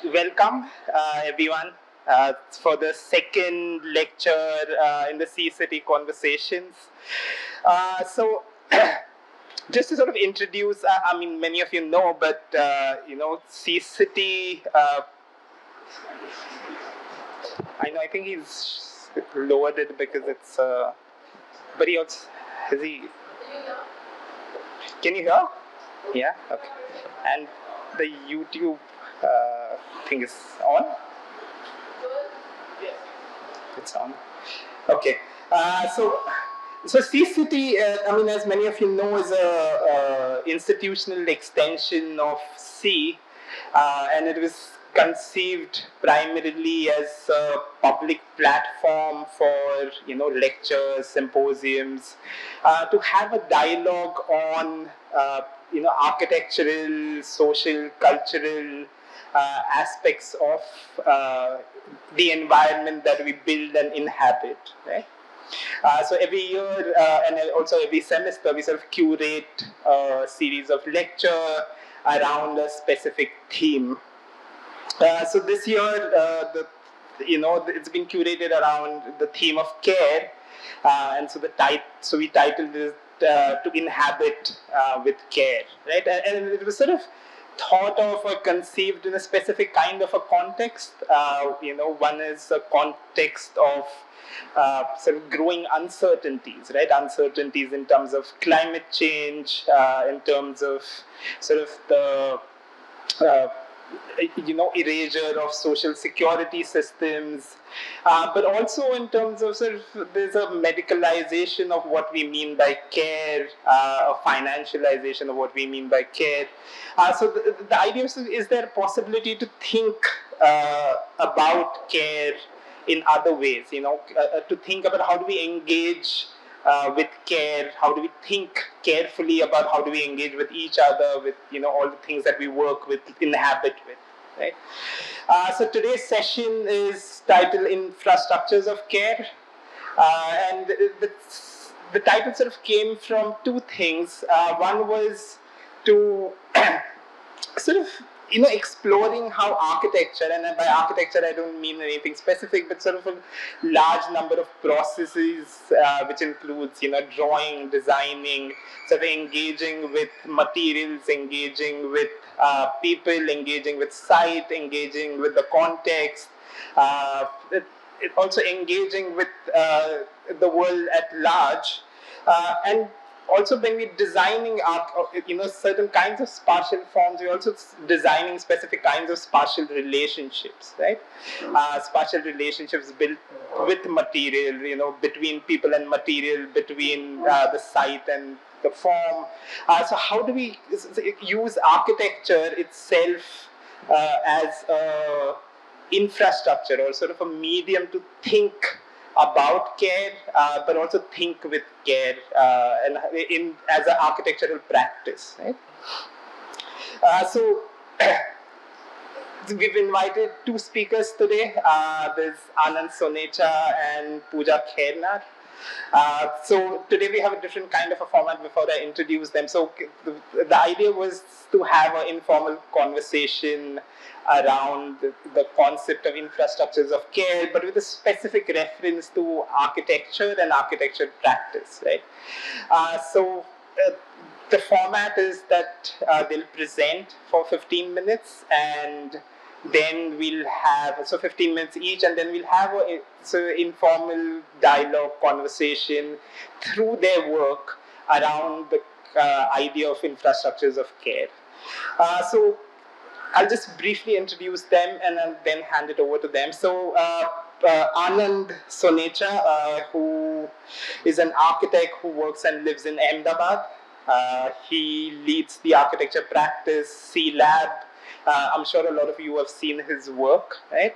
Welcome everyone for the second lecture in the Sea City Conversations. So, just to sort of introduce, I mean, many of you know, but Sea City. I think he's lowered it because it's. But he also has he. Can you hear? Yeah. Okay. And the YouTube thing is on. It's on. Okay. So Sea City, as many of you know, is a institutional extension of Sea, and it was conceived primarily as a public platform for lectures, symposiums, to have a dialogue on architectural, social, cultural aspects of the environment that we build and inhabit, right? So every year and also every semester, we sort of curate a series of lecture around a specific theme. So this year, it's been curated around the theme of care, and so we titled this "To Inhabit with Care," right? And it was sort of thought of or conceived in a specific kind of a context. One is a context of sort of growing uncertainties, right? Uncertainties in terms of climate change, in terms of sort of the erasure of social security systems, but also in terms of sort of there's a medicalization of what we mean by care, a financialization of what we mean by care. So the idea is there a possibility to think about care in other ways, to think about how do we engage with care, how do we think carefully about how do we engage with each other, with all the things that we work with, inhabit with, right? So today's session is titled Infrastructures of Care, and the title sort of came from two things. One was to sort of exploring how architecture, and by architecture I don't mean anything specific, but sort of a large number of processes, which includes drawing, designing, sort of engaging with materials, engaging with people, engaging with site, engaging with the context, it also engaging with the world at large, and also when we're designing certain kinds of spatial forms, we're also designing specific kinds of spatial relationships, right? Spatial relationships built with material, between people and material, between the site and the form. So how do we use architecture itself as a infrastructure or sort of a medium to think about care, but also think with care, and as an architectural practice, right? So we've invited two speakers today. There's Anand Sonecha and POOJA KHAIRNAR. So today we have a different kind of a format before I introduce them. So the idea was to have an informal conversation around the concept of infrastructures of care, but with a specific reference to architecture and architecture practice, right? The format is that they'll present for 15 minutes, and then we'll have 15 minutes each, and then we'll have an informal dialogue conversation through their work around the idea of infrastructures of care. So I'll just briefly introduce them and then hand it over to them. So Anand Sonecha, who is an architect who works and lives in Ahmedabad. He leads the architecture practice, SEALAB. I'm sure a lot of you have seen his work, right?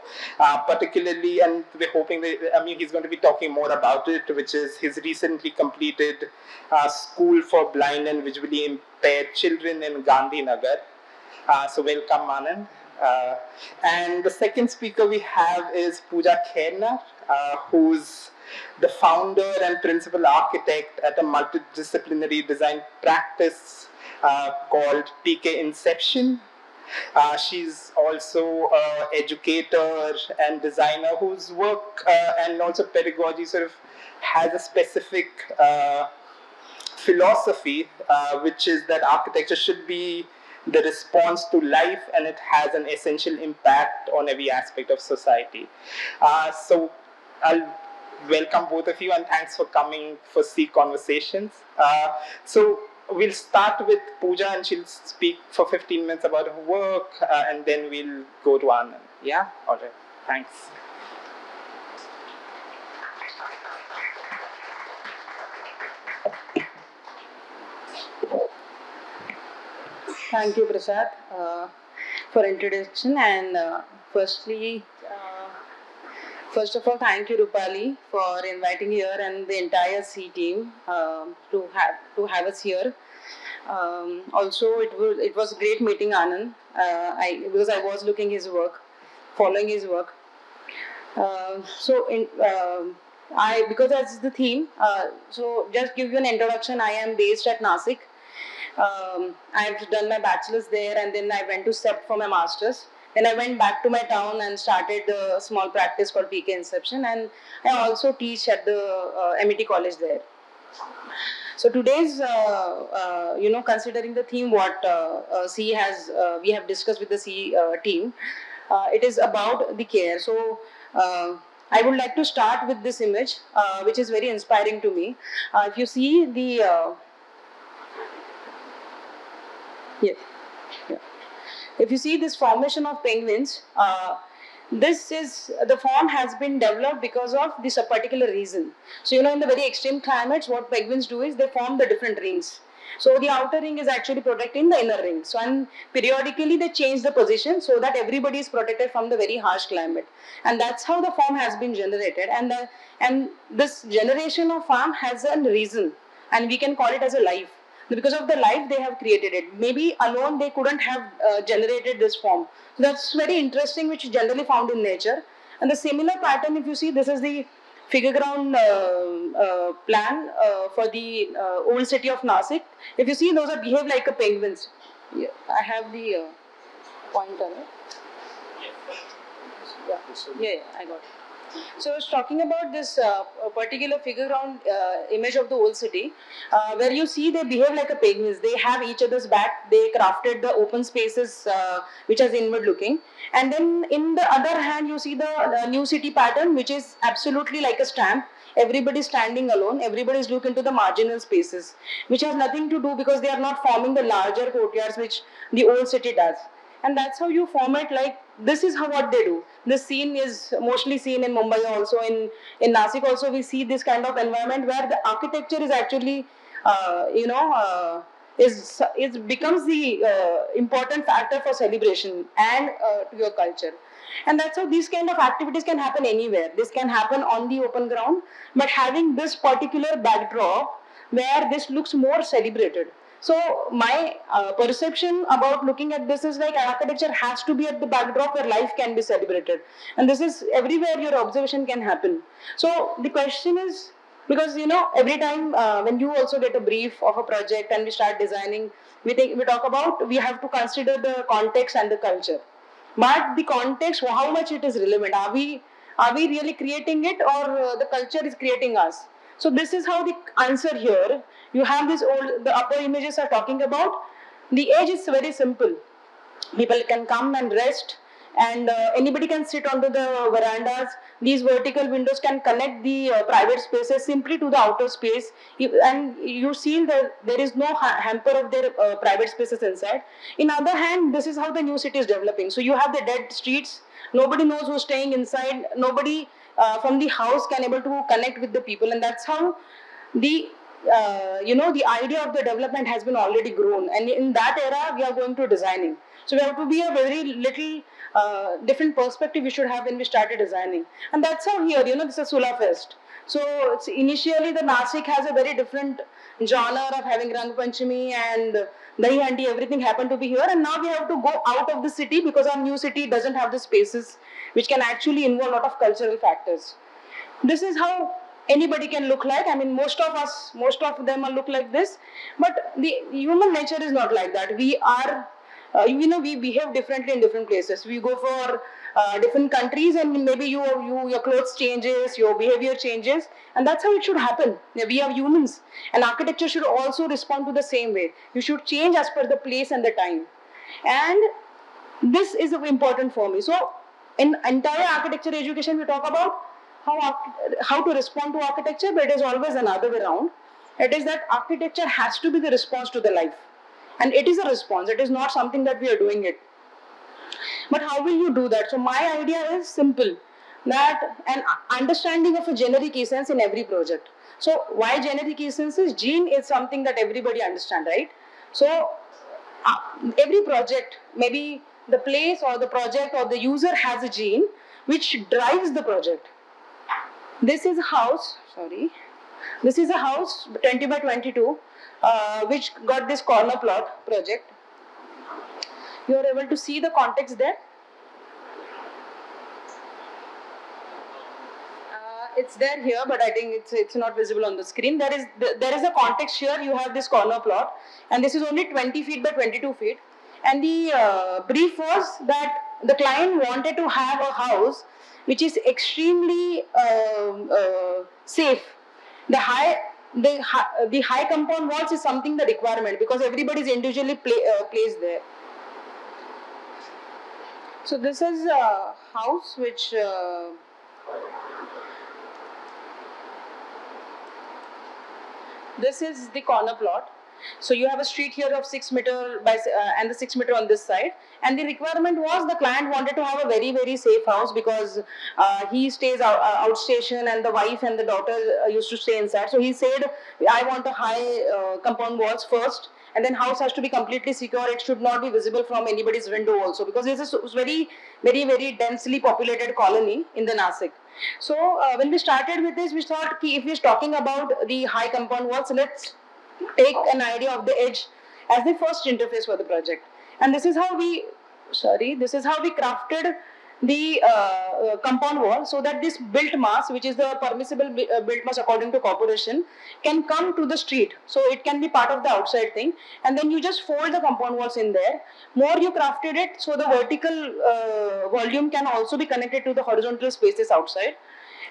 Particularly, and we're hoping that, he's going to be talking more about it, which is his recently completed school for blind and visually impaired children in Gandhinagar. So welcome, Anand. And the second speaker we have is POOJA KHAIRNAR, who's the founder and principal architect at a multidisciplinary design practice called PK Inception. She's also an educator and designer whose work and also pedagogy sort of has a specific philosophy, which is that architecture should be the response to life and it has an essential impact on every aspect of society. So I'll welcome both of you and thanks for coming for C Conversations. So we'll start with Pooja and she'll speak for 15 minutes about her work and then we'll go to Anand. Yeah? All right. Thanks. Thank you, Prasad, for introduction. And first of all, thank you, Rupali, for inviting here and the entire C team to have us here. Also, it was great meeting Anand. Because I was looking his work, following his work. Because that's the theme. So just give you an introduction. I am based at Nasik. I've done my bachelor's there and then I went to SEP for my master's. Then I went back to my town and started a small practice called PK Inception, and I also teach at the MET college there. So today's, considering the theme what we have discussed with the C team, it is about the care. So I would like to start with this image, which is very inspiring to me. If you see the if you see this formation of penguins, the form has been developed because of this a particular reason. So in the very extreme climates, what penguins do is they form the different rings. So the outer ring is actually protecting the inner ring. So and periodically they change the position so that everybody is protected from the very harsh climate. And that's how the form has been generated. And this generation of form has a reason, and we can call it as a life. Because of the life they have created it. Maybe alone they couldn't have generated this form. So that's very interesting, which is generally found in nature. And the similar pattern, if you see, this is the figure ground plan for the old city of Nasik. If you see, those are behave like a penguins. Yeah, I have the pointer. Yeah, I got it. So I was talking about this particular figure ground image of the old city, where you see they behave like a penguins. They have each other's back. They crafted the open spaces which is inward looking. And then in the other hand, you see the new city pattern, which is absolutely like a stamp. Everybody is standing alone. Everybody is looking to the marginal spaces, which has nothing to do because they are not forming the larger courtyards which the old city does. And that's how you form it. Like this is how what they do. This scene is mostly seen in Mumbai also. In Nasik also we see this kind of environment where the architecture is actually is becomes the important factor for celebration and to your culture. And that's how these kind of activities can happen anywhere. This can happen on the open ground, but having this particular backdrop where this looks more celebrated. So my perception about looking at this is like architecture has to be at the backdrop where life can be celebrated, and this is everywhere your observation can happen. So the question is, because every time when you also get a brief of a project and we start designing, we talk about we have to consider the context and the culture. But the context, how much it is relevant? Are we really creating it, or the culture is creating us? So this is how the answer here. You have this old. The upper images are talking about. The age is very simple. People can come and rest, and anybody can sit onto the verandas. These vertical windows can connect the private spaces simply to the outer space, and you see that there is no hamper of their private spaces inside. In other hand, this is how the new city is developing. So you have the dead streets. Nobody knows who's staying inside. Nobody from the house can able to connect with the people, and that's how the the idea of the development has been already grown, and in that era we are going to designing. So we have to be a very little different perspective we should have when we started designing. And that's how here, this is Sula Fest. So it's initially the Nasik has a very different genre of having Rang Panchami and Dahi Handi, everything happened to be here, and now we have to go out of the city because our new city doesn't have the spaces which can actually involve a lot of cultural factors. This is how anybody can look like. I mean, most of them are look like this, but the human nature is not like that. We are we behave differently in different places. We go for different countries, and maybe your clothes changes, your behavior changes, and that's how it should happen. We are humans, and architecture should also respond to the same way. You should change as per the place and the time, and this is important for me. So in entire architecture education, we talk about how to respond to architecture, but it is always another way around. It is that architecture has to be the response to the life, and it is a response. It is not something that we are doing it. But how will you do that? So my idea is simple, that an understanding of a generic essence in every project. So why generic essences? Gene is something that everybody understand, right? So every project, maybe the place or the project or the user has a gene which drives the project. This is a house, sorry. This is a house 20 by 22, which got this corner plot project. You are able to see the context there. It's there here, but I think it's not visible on the screen. There is a context here. You have this corner plot, and this is only 20 feet by 22 feet. And the brief was that the client wanted to have a house which is extremely safe. The high compound walls is something the requirement, because everybody is individually placed there. So this is a house which this is the corner plot. So you have a street here of 6 meter by and the 6 meter on this side, and the requirement was the client wanted to have a very, very safe house, because he stays outstation, and the wife and the daughter used to stay inside. So he said, I want a high compound walls first, and then house has to be completely secure. It should not be visible from anybody's window also, because this is a very, very, very densely populated colony in the Nasik. So when we started with this, we thought, if we're talking about the high compound walls, let's take an idea of the edge as the first interface for the project. And this is how we crafted the compound wall, so that this built mass, which is the permissible built mass according to corporation, can come to the street. So it can be part of the outside thing, and then you just fold the compound walls in there. More you crafted it, so the vertical volume can also be connected to the horizontal spaces outside.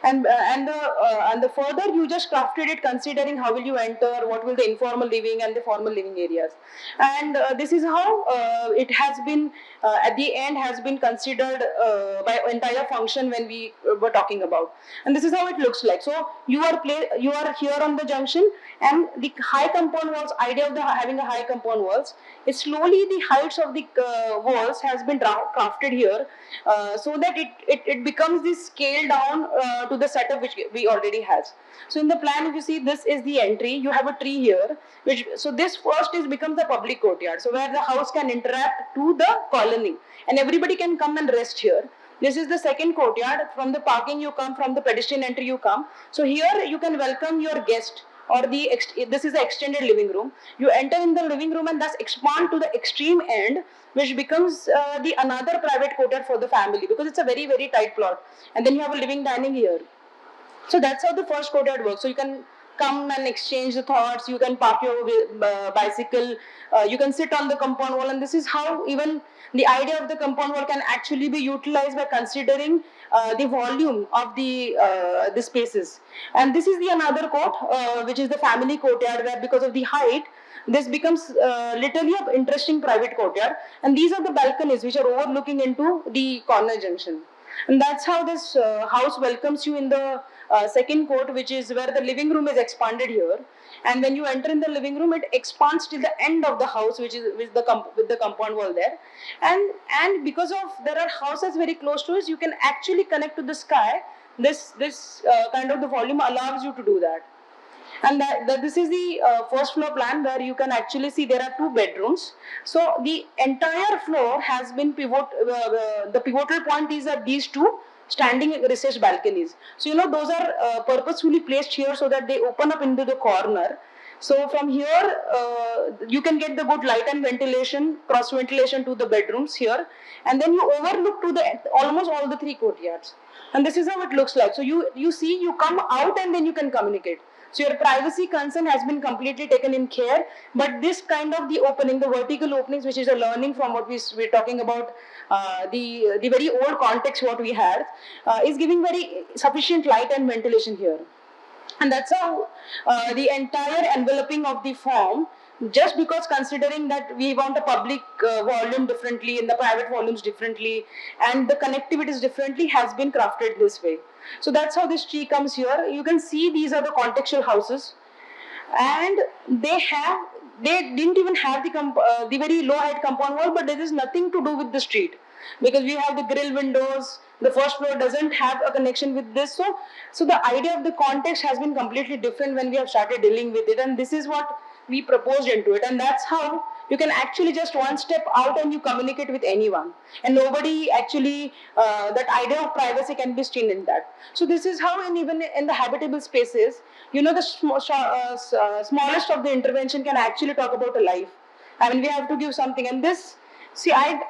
And the further you just crafted it, considering how will you enter, what will the informal living and the formal living areas, and this is how it has been at the end has been considered by entire function when we were talking about. And this is how it looks like. So you are here on the junction, and the high compound walls idea of having a high compound walls is slowly the heights of the walls has been crafted here, so that it becomes this scale down to the setup which we already has. So in the plan, if you see, this is the entry. You have a tree here, so this first becomes the public courtyard, so where the house can interact to the colony, and everybody can come and rest here. This is the second courtyard. From the parking you come, from the pedestrian entry you come. So here you can welcome your guest, or this is the extended living room. You enter in the living room and thus expand to the extreme end, which becomes the another private courtyard for the family, because it's a very, very tight plot. And then you have a living dining here. So that's how the first courtyard works. So you can come and exchange the thoughts. You can park your bicycle. You can sit on the compound wall, and this is how even the idea of the compound wall can actually be utilized by considering the volume of the spaces. And this is the another court, which is the family courtyard, where because of the height, this becomes literally an interesting private courtyard. And these are the balconies which are overlooking into the corner junction. And that's how this house welcomes you in the second court, which is where the living room is expanded here. And when you enter in the living room, it expands till the end of the house, which is with the compound wall there. And because of there are houses very close to us, you can actually connect to the sky. This kind of the volume allows you to do that. And this is the first floor plan, where you can actually see there are 2 bedrooms. So the entire floor has been the pivotal point is that these 2 standing recessed balconies. So those are purposefully placed here, so that they open up into the corner. So from here you can get the good light and ventilation, cross ventilation to the bedrooms here, and then you overlook to the almost all the 3 courtyards. And this is how it looks like. So you see, you come out and then you can communicate. So your privacy concern has been completely taken in care, but this kind of the opening, the vertical openings, which is a learning from what we're talking about, the very old context what we had, is giving very sufficient light and ventilation here. And that's how the entire enveloping of the form, just because considering that we want a public volume differently and the private volumes differently and the connectivities differently, has been crafted this way. So that's how this tree comes here. You can see these are the contextual houses, and they didn't even have the very low height compound wall, but there is nothing to do with the street, because we have the grill windows. The first floor doesn't have a connection with this, so the idea of the context has been completely different when we have started dealing with it, and this is what we proposed into it. And that's how you can actually just one step out and you communicate with anyone, and nobody actually that idea of privacy can be seen in that. So this is how, even in the habitable spaces, the smallest of the intervention can actually talk about a life. I mean, we have to give something. And this, see, I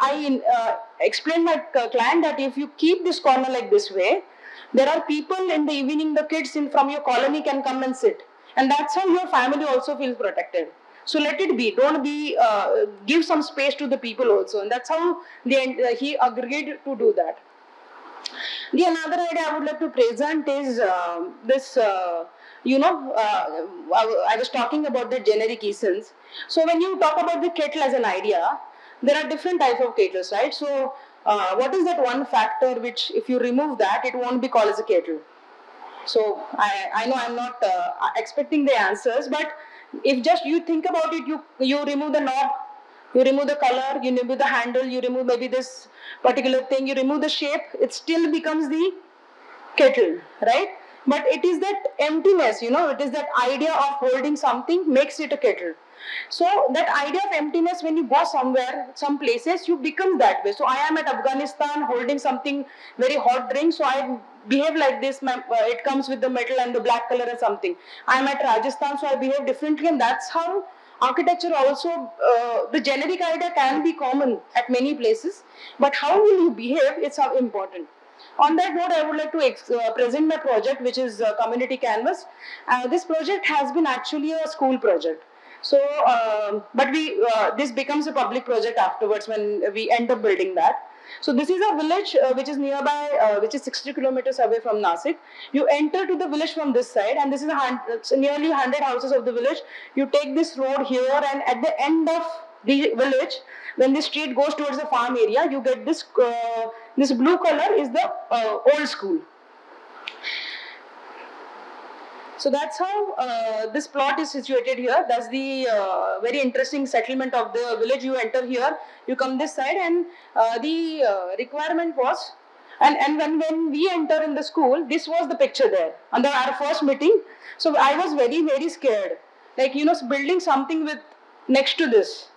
explained my client that if you keep this corner like this way, there are people in the evening, the kids from your colony can come and sit, and that's how your family also feels protected. So let it be. Don't be. Give some space to the people also, and that's how he agreed to do that. The another idea I would like to present is this. I was talking about the generic essence. So when you talk about the kettle as an idea, there are different types of kettles, right? So what is that one factor which, if you remove that, it won't be called as a kettle? So I know I'm not expecting the answers, but if just you think about it, you remove the knob, you remove the color, you remove the handle, you remove maybe this particular thing, you remove the shape, it still becomes the kettle, right? But it is that emptiness, it is that idea of holding something makes it a kettle. So that idea of emptiness, when you go somewhere, some places, you become that way. So I am at Afghanistan holding something very hot drink, so I behave like this. It comes with the metal and the black color or something. I am at Rajasthan, so I behave differently, and that's how architecture also, the generic idea can be common at many places, but how will you behave is important. On that note, I would like to present my project, which is Community Canvas. This project has been actually a school project. So, but this becomes a public project afterwards when we end up building that. So this is a village which is nearby, which is 60 kilometers away from Nasik. You enter to the village from this side, and this is nearly 100 houses of the village. You take this road here, and at the end of the village, when the street goes towards the farm area, you get this this blue color is the old school. So that's how this plot is situated here. That's the very interesting settlement of the village. You enter here, you come this side, and the requirement was, and when we enter in the school, this was the picture there on our first meeting. So I was very, very scared, like, building something with next to this.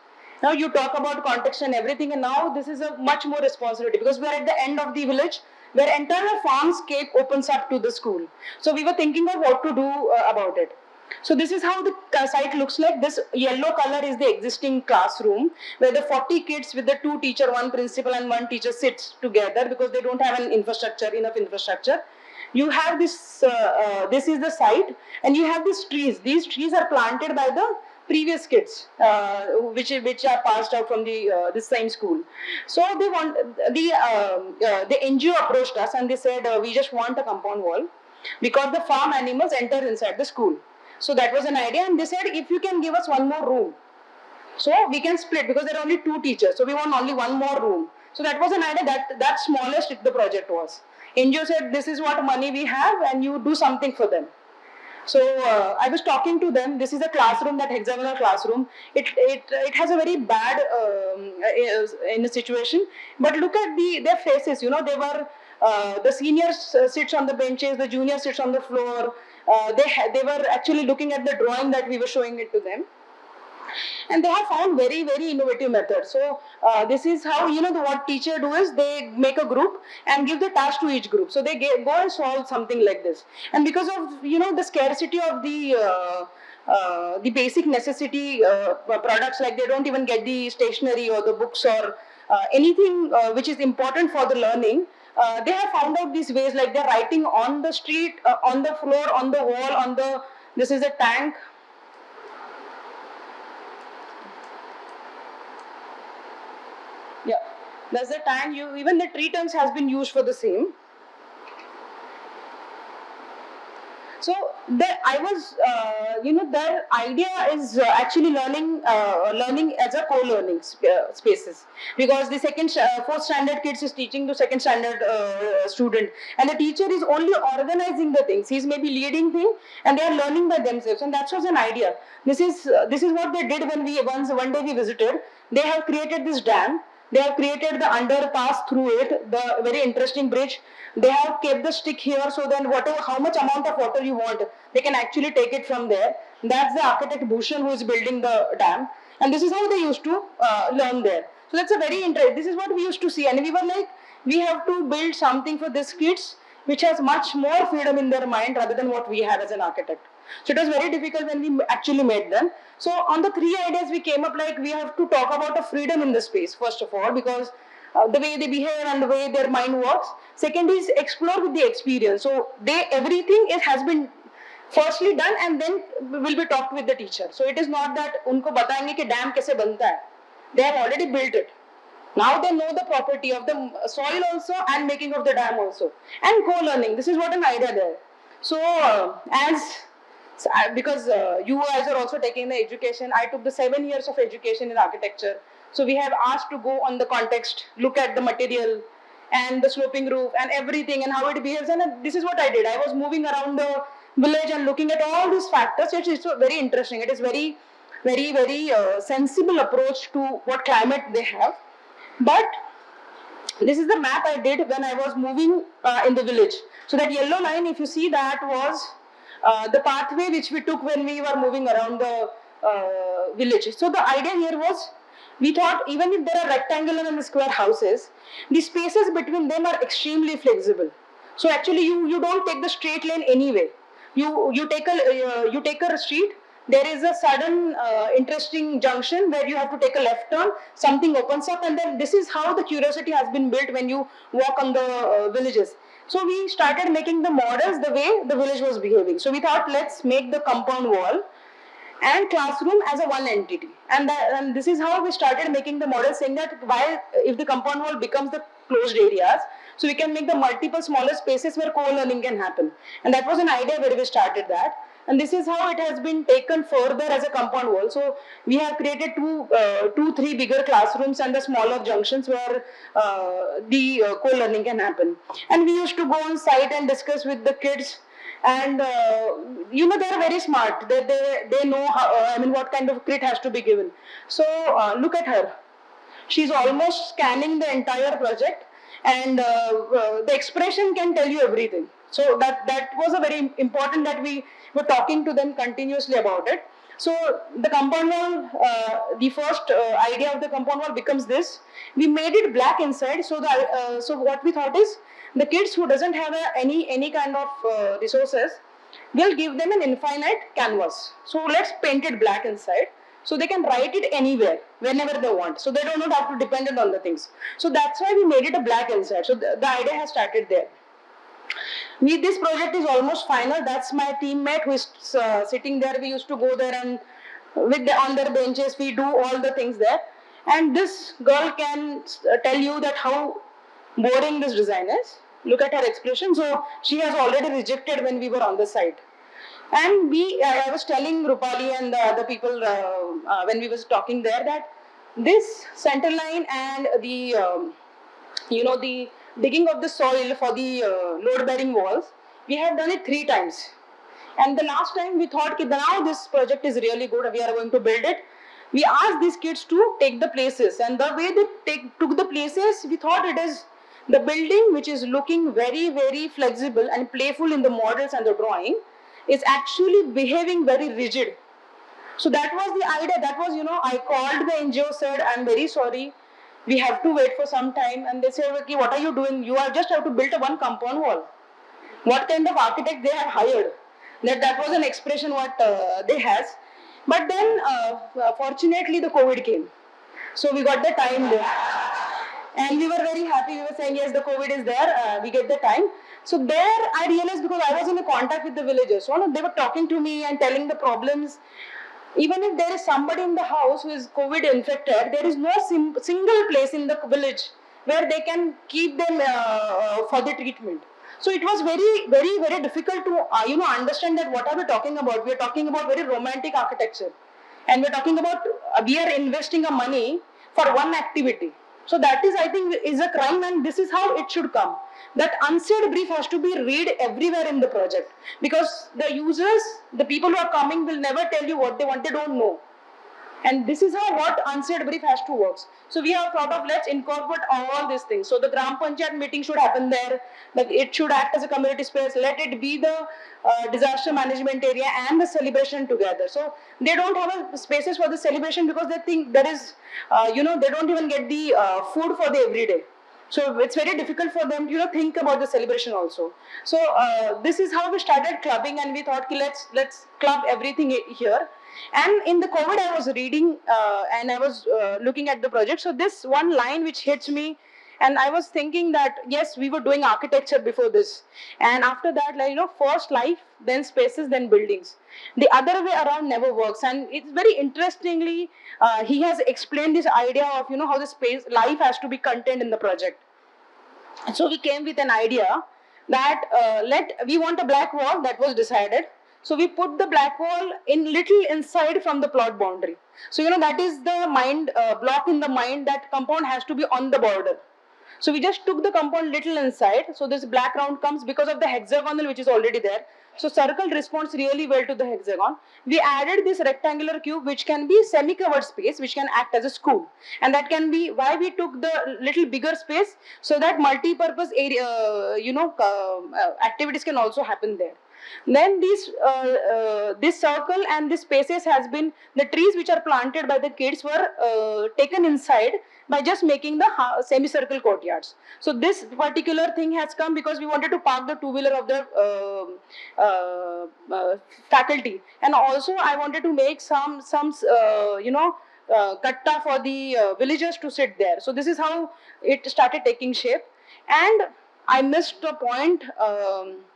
Now you talk about context and everything, and now this is a much more responsibility, because we are at the end of the village where entire farmscape opens up to the school. So we were thinking of what to do about it. So this is how the site looks like. This yellow color is the existing classroom where the 40 kids with the 2 teacher, 1 principal and 1 teacher sits together, because they don't have enough infrastructure. You have this, this is the site, and you have these trees. These trees are planted by the previous kids, which are passed out from the this same school. So they want the NGO approached us, and they said we just want a compound wall because the farm animals enter inside the school. So that was an idea, and they said if you can give us one more room, so we can split, because there are only 2 teachers, so we want only one more room. So that was an idea, that smallest the project was. NGO said this is what money we have, and you do something for them. So I was talking to them. This is a classroom, that hexagonal classroom. It has a very bad in a situation. But look at their faces. They were the seniors sits on the benches, the juniors sits on the floor. They were actually looking at the drawing that we were showing it to them. And they have found very, very innovative methods. So this is how, what teacher do is they make a group and give the task to each group. So they go and solve something like this. And because of, the scarcity of the basic necessity products, like they don't even get the stationery or the books or anything which is important for the learning. They have found out these ways, like they're writing on the street, on the floor, on the wall, on the This is a tank. Yeah, that's the tank. Even the tree trunks has been used for the same. So I was, their idea is actually learning as a co-learning spaces, because the fourth standard kids is teaching to second standard student, and the teacher is only organizing the things. He's maybe leading thing, and they are learning by themselves, and that was an idea. This is what they did when one day we visited. They have created this dam. They have created the underpass through it, the very interesting bridge. They have kept the stick here, so then how much amount of water you want, they can actually take it from there. That's the architect Bhushan who is building the dam, and this is how they used to learn there. So that's a very interesting. This is what we used to see, and we were like, we have to build something for these kids which has much more freedom in their mind rather than what we have as an architect. So it was very difficult when we actually made them. So on the three ideas we came up, like we have to talk about a freedom in the space first of all, because the way they behave and the way their mind works. Second is explore with the experience. So everything has been firstly done and then will be talked with the teacher. So it is not that उनको बताएंगे कि dam कैसे बनता है. They have already built it. Now they know the property of the soil also and making of the dam also. And co-learning. This is what an idea there. So because you guys are also taking the education, I took the 7 years of education in architecture. So we have asked to go on the context, look at the material and the sloping roof and everything and how it behaves. And this is what I did. I was moving around the village and looking at all these factors. It's very interesting. It is very, very, very sensible approach to what climate they have. But this is the map I did when I was moving in the village. So that yellow line, if you see, that was the pathway which we took when we were moving around the village. So the idea here was, we thought even if there are rectangular and square houses, the spaces between them are extremely flexible. So actually you don't take the straight lane anyway. You take a street. There is a sudden interesting junction where you have to take a left turn, something opens up, and then this is how the curiosity has been built when you walk on the villages. So we started making the models the way the village was behaving. So we thought, let's make the compound wall and classroom as a one entity. And this is how we started making the model, saying that if the compound wall becomes the closed areas, so we can make the multiple smaller spaces where co-learning can happen. And that was an idea where we started that. And this is how it has been taken further as a compound wall. So we have created three bigger classrooms and the smaller junctions where the co-learning can happen. And we used to go on site and discuss with the kids. And they are very smart. They know how, what kind of crit has to be given. So look at her. She's almost scanning the entire project, and the expression can tell you everything. So that was a very important, that we were talking to them continuously about it. So the compound wall, the first idea of the compound wall becomes this. We made it black inside. So so what we thought is, the kids who doesn't have any kind of resources, we'll give them an infinite canvas. So let's paint it black inside, so they can write it anywhere, whenever they want. So they do not have to depend on the things. So that's why we made it a black inside. So the idea has started there. This project is almost final. That's my teammate who is sitting there. We used to go there and on their benches, we do all the things there. And this girl can tell you that how boring this design is. Look at her expression. So she has already rejected when we were on the site. And I was telling Rupali and the other people when we was talking there, that this center line and the the digging of the soil for the load-bearing walls, we have done it 3 times. And the last time we thought, now this project is really good, we are going to build it. We asked these kids to take the places, and the way they took the places, we thought it is the building which is looking very, very flexible and playful in the models and the drawing, is actually behaving very rigid. So that was the idea. That was, I called the NGO, said, I'm very sorry, we have to wait for some time. And they said, okay, what are you doing? You just have to build one compound wall. What kind of architect they have hired? That was an expression what they has. But then, fortunately, the COVID came. So we got the time there. And we were very happy. We were saying, yes, the COVID is there. We get the time. So there I realized, because I was in a contact with the villagers, so they were talking to me and telling the problems. Even if there is somebody in the house who is COVID infected, there is no single place in the village where they can keep them for the treatment. So it was very, very, very difficult to understand that what are we talking about. We are talking about very romantic architecture, and we are talking about we are investing a money for one activity. So that is, I think, is a crime, and this is how it should come. That unsaid brief has to be read everywhere in the project, because the users, the people who are coming, will never tell you what they want. They don't know. And this is how what unsaid brief has to work. So we have thought of, let's incorporate all these things. So the Gram Panchayat meeting should happen there. Like, it should act as a community space. Let it be the disaster management area and the celebration together. So they don't have spaces for the celebration because they think there is, they don't even get the food for the everyday. So it's very difficult for them to think about the celebration also. So this is how we started clubbing, and we thought, let's club everything here. And in the COVID, I was reading and I was looking at the project. So this one line which hits me, and I was thinking that yes, we were doing architecture before this, and after that, first life, then spaces, then buildings. The other way around never works. And it's very interestingly, he has explained this idea of how the space life has to be contained in the project. So we came with an idea that we want a black wall. That was decided. So we put the black wall in little inside from the plot boundary. So that is the mind block in the mind, that compound has to be on the border. So we just took the compound little inside. So this black round comes because of the hexagonal which is already there. So circle responds really well to the hexagon. We added this rectangular cube which can be semi-covered space, which can act as a school. And that can be why we took the little bigger space, so that multi-purpose area, activities can also happen there. Then this circle and this spaces has been, the trees which are planted by the kids were taken inside by just making the semicircle courtyards. So this particular thing has come because we wanted to park the two-wheeler of the faculty, and also I wanted to make some katta for the villagers to sit there. So this is how it started taking shape. And I missed a point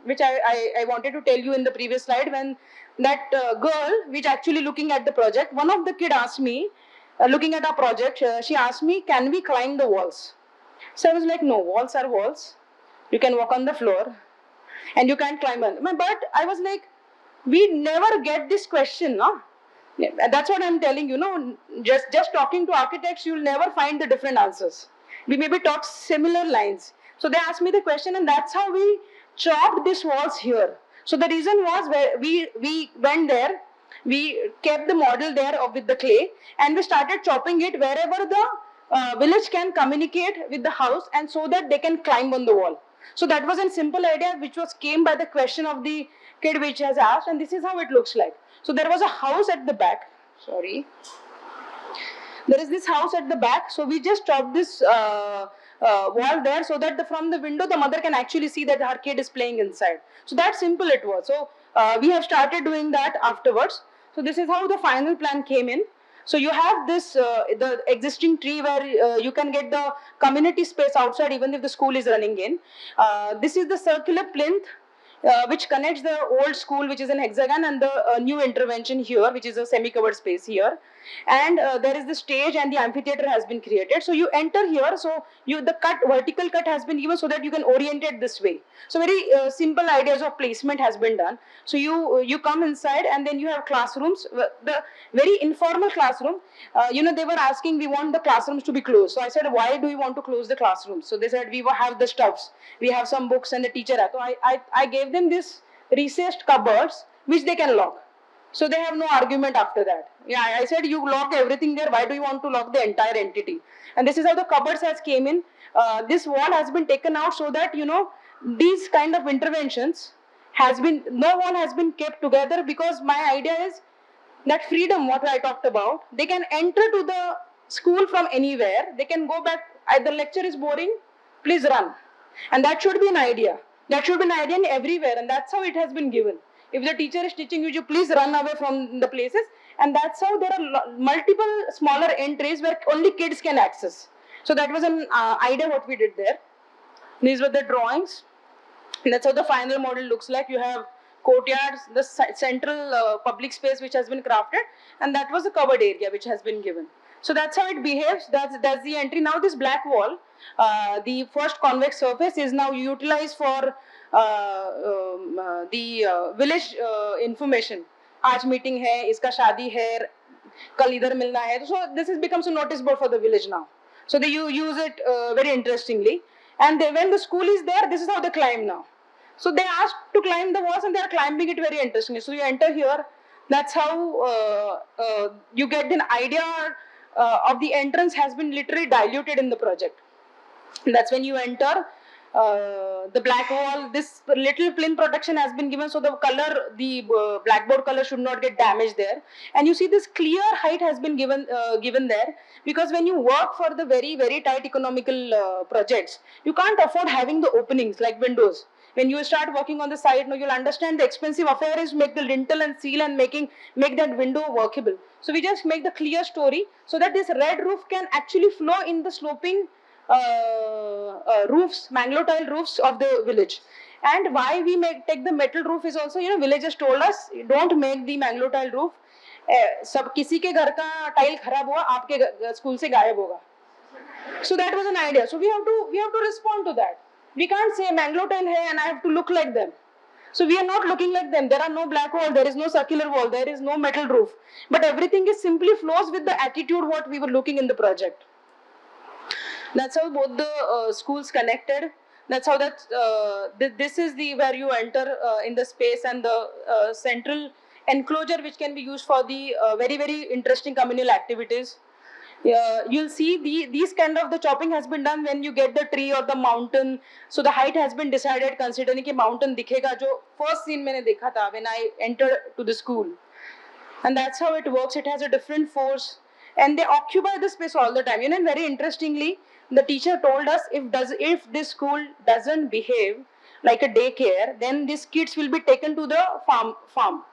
which I wanted to tell you in the previous slide, when that girl which actually looking at the project, one of the kid asked me, looking at our project, she asked me, can we climb the walls? So I was like, no, walls are walls. You can walk on the floor and you can't climb on. But I was like, we never get this question, no? That's what I'm telling you, just talking to architects, you'll never find the different answers. We maybe talk similar lines. So they asked me the question, and that's how we chopped these walls here. So the reason was, where we went there, we kept the model there with the clay, and we started chopping it wherever the village can communicate with the house, and so that they can climb on the wall. So that was a simple idea which was came by the question of the kid which has asked, and this is how it looks like. So there was a house at the back. Sorry. There is this house at the back. So we just chopped this wall there, so that from the window the mother can actually see that her kid is playing inside. So that simple it was. So we have started doing that afterwards. So this is how the final plan came in. So you have this the existing tree where you can get the community space outside even if the school is running in. This is the circular plinth which connects the old school, which is an hexagon, and the new intervention here, which is a semi-covered space here. And there is the stage, and the amphitheater has been created. So you enter here, so the vertical cut has been given so that you can orient it this way. So very simple ideas of placement has been done. So you come inside, and then you have classrooms. The very informal classroom, they were asking, we want the classrooms to be closed. So I said, why do you want to close the classrooms? So they said, we have the stuffs, we have some books, and the teacher. So I gave them this recessed cupboards which they can lock. So they have no argument after that. Yeah, I said, you lock everything there, why do you want to lock the entire entity? And this is how the cupboards has came in. This wall has been taken out so that, these kind of interventions no one has been kept together, because my idea is that freedom, what I talked about, they can enter to the school from anywhere, they can go back, either lecture is boring, please run. And that should be an idea. That should be an idea in everywhere, and that's how it has been given. If the teacher is teaching you, please run away from the places, and that's how there are multiple smaller entries where only kids can access. So that was an idea what we did there. These were the drawings. And that's how the final model looks like. You have courtyards, the central public space which has been crafted, and that was the covered area which has been given. So that's how it behaves. That's the entry. Now this black wall, the first convex surface, is now utilized for the village information. आज meeting है, इसका शादी है, कल इधर मिलना है. So this has becomes a notice board for the village now. So they use it very interestingly. And when the school is there, this is how they climb now. So they asked to climb the walls and they are climbing it very interestingly. So you enter here, that's how you get an idea of the entrance has been literally diluted in the project. And that's when you enter the black wall. This little plinth protection has been given so the color, the blackboard color should not get damaged there. And you see this clear height has been given there, because when you work for the very, very tight economical projects, you can't afford having the openings like windows. When you start working on the side, now you'll understand the expensive affair is make the lintel and seal and make that window workable. So we just make the clear story so that this red roof can actually flow in the sloping roofs, Mangalore tile roofs of the village. And why we take the metal roof is also, villagers told us, don't make the Mangalore tile roof. सब किसी के घर का tile खराब हुआ, आपके school से गायब होगा. So that was an idea. So we have to respond to that. We can't say Mangalore tile hai and I have to look like them. So we are not looking like them. There are no black wall, there is no circular wall, there is no metal roof. But everything is simply flows with the attitude what we were looking in the project. That's how both the schools connected. That's how this is where you enter in the space, and the central enclosure which can be used for the very, very interesting communal activities. You'll see these kind of the chopping has been done when you get the tree or the mountain. So the height has been decided considering कि mountain दिखेगा, जो first scene मैंने देखा था when I entered to the school. And that's how it works. It has a different force, and they occupy the space all the time. And very interestingly, the teacher told us if this school doesn't behave like a daycare, then these kids will be taken to the farm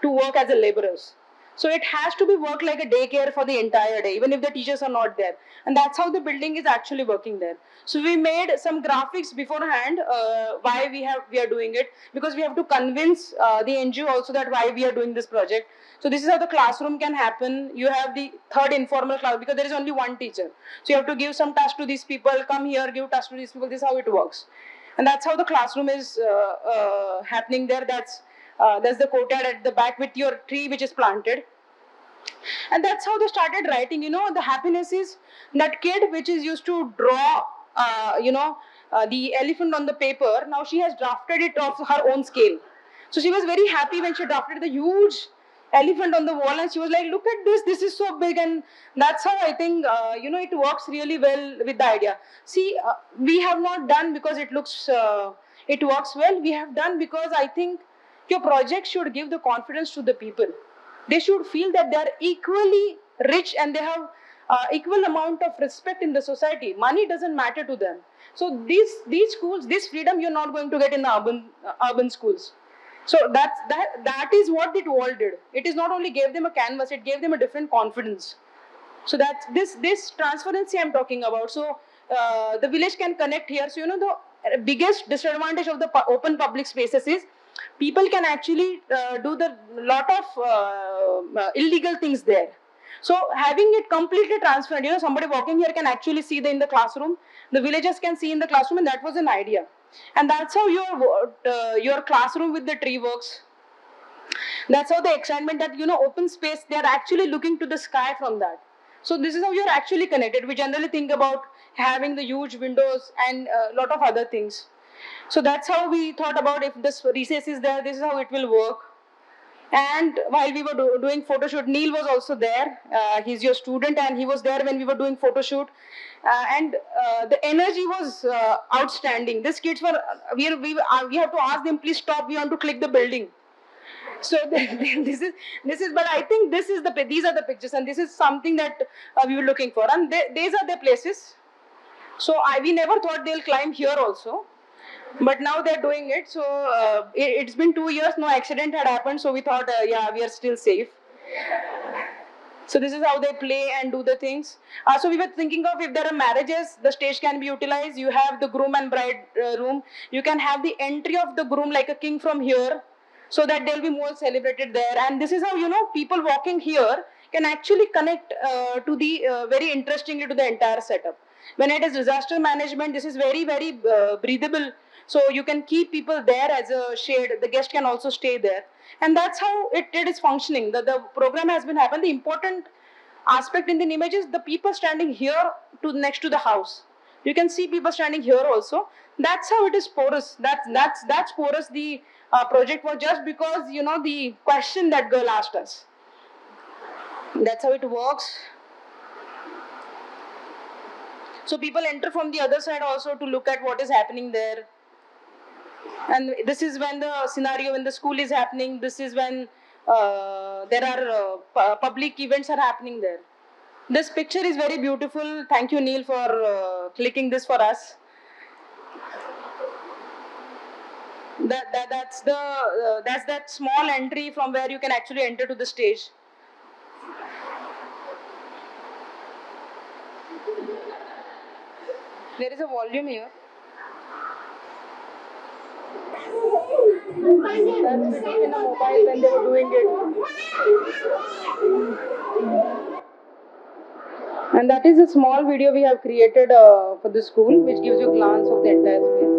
to work as a laborers. So it has to be worked like a daycare for the entire day, even if the teachers are not there. And that's how the building is actually working there. So we made some graphics beforehand why we are doing it, because we have to convince the NGO also that why we are doing this project. So this is how the classroom can happen. You have the third informal class because there is only one teacher. So you have to give some task to these people, come here, give task to these people. This is how it works. And that's how the classroom is happening there. That's the courtyard at the back with your tree which is planted. And that's how they started writing. The happiness is that kid which is used to draw, the elephant on the paper. Now she has drafted it of her own scale. So she was very happy when she drafted the huge elephant on the wall, and she was like, look at this is so big. And that's how I think, it works really well with the idea. See, we have not done because it works well. We have done because I think your project should give the confidence to the people. They should feel that they are equally rich and they have equal amount of respect in the society. Money doesn't matter to them. So these schools, this freedom you're not going to get in the urban schools. So that is what it all did. It is not only gave them a canvas, it gave them a different confidence. So that's this transparency I'm talking about. So the village can connect here. So the biggest disadvantage of the open public spaces is people can actually do the lot of illegal things there. So having it completely transparent, somebody walking here can actually see in the classroom. The villagers can see in the classroom, and that was an idea. And that's how your classroom with the tree works. That's how the excitement that open space, they are actually looking to the sky from that. So this is how you're actually connected. We generally think about having the huge windows and a lot of other things. So that's how we thought about if this recess is there, this is how it will work. And while we were doing photo shoot, Neil was also there. He's your student, and he was there when we were doing photo shoot. And the energy was outstanding. These kids were, we have to ask them, please stop, we want to click the building. So this is, but I think these are the pictures, and this is something that we were looking for. And these are the places. So we never thought they'll climb here also. But now they're doing it. So it's been 2 years, no accident had happened. So we thought, we are still safe. So this is how they play and do the things. So we were thinking of, if there are marriages, the stage can be utilized. You have the groom and bride room. You can have the entry of the groom like a king from here, so that they'll be more celebrated there. And this is how, people walking here can actually connect to the very interestingly to the entire setup. When it is disaster management, this is very, very breathable. So you can keep people there as a shade. The guest can also stay there, and that's how it is functioning. The program has been happening. The important aspect in the image is the people standing here to next to the house. You can see people standing here also. That's how it is porous. That's porous. The project was just because the question that girl asked us. That's how it works. So people enter from the other side also to look at what is happening there. And this is when the scenario, when the school is happening. This is when there are public events are happening there. This picture is very beautiful. Thank you, Neil, for clicking this for us. That's that small entry from where you can actually enter to the stage. There is a volume here. That's fitting in a mobile when they were doing it. And that is a small video we have created for the school, which gives you a glance of the entire space.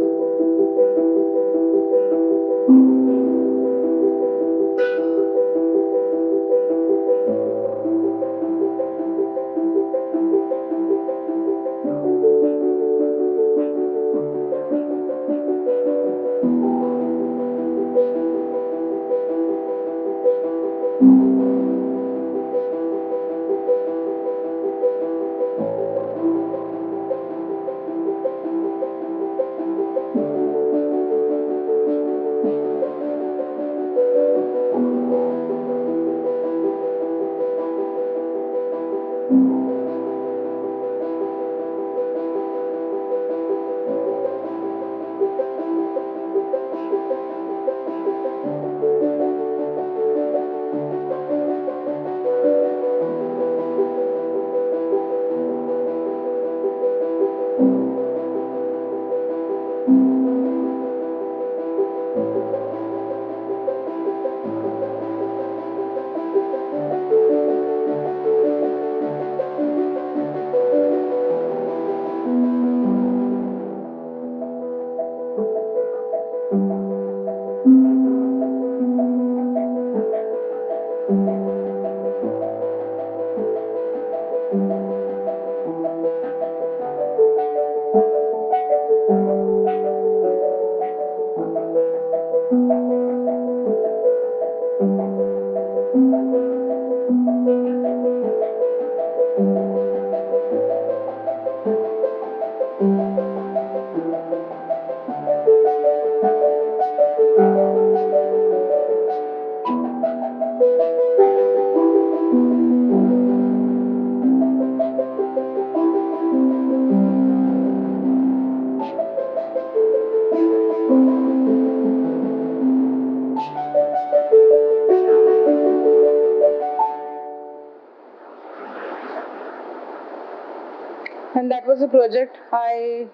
And that was the project. Thank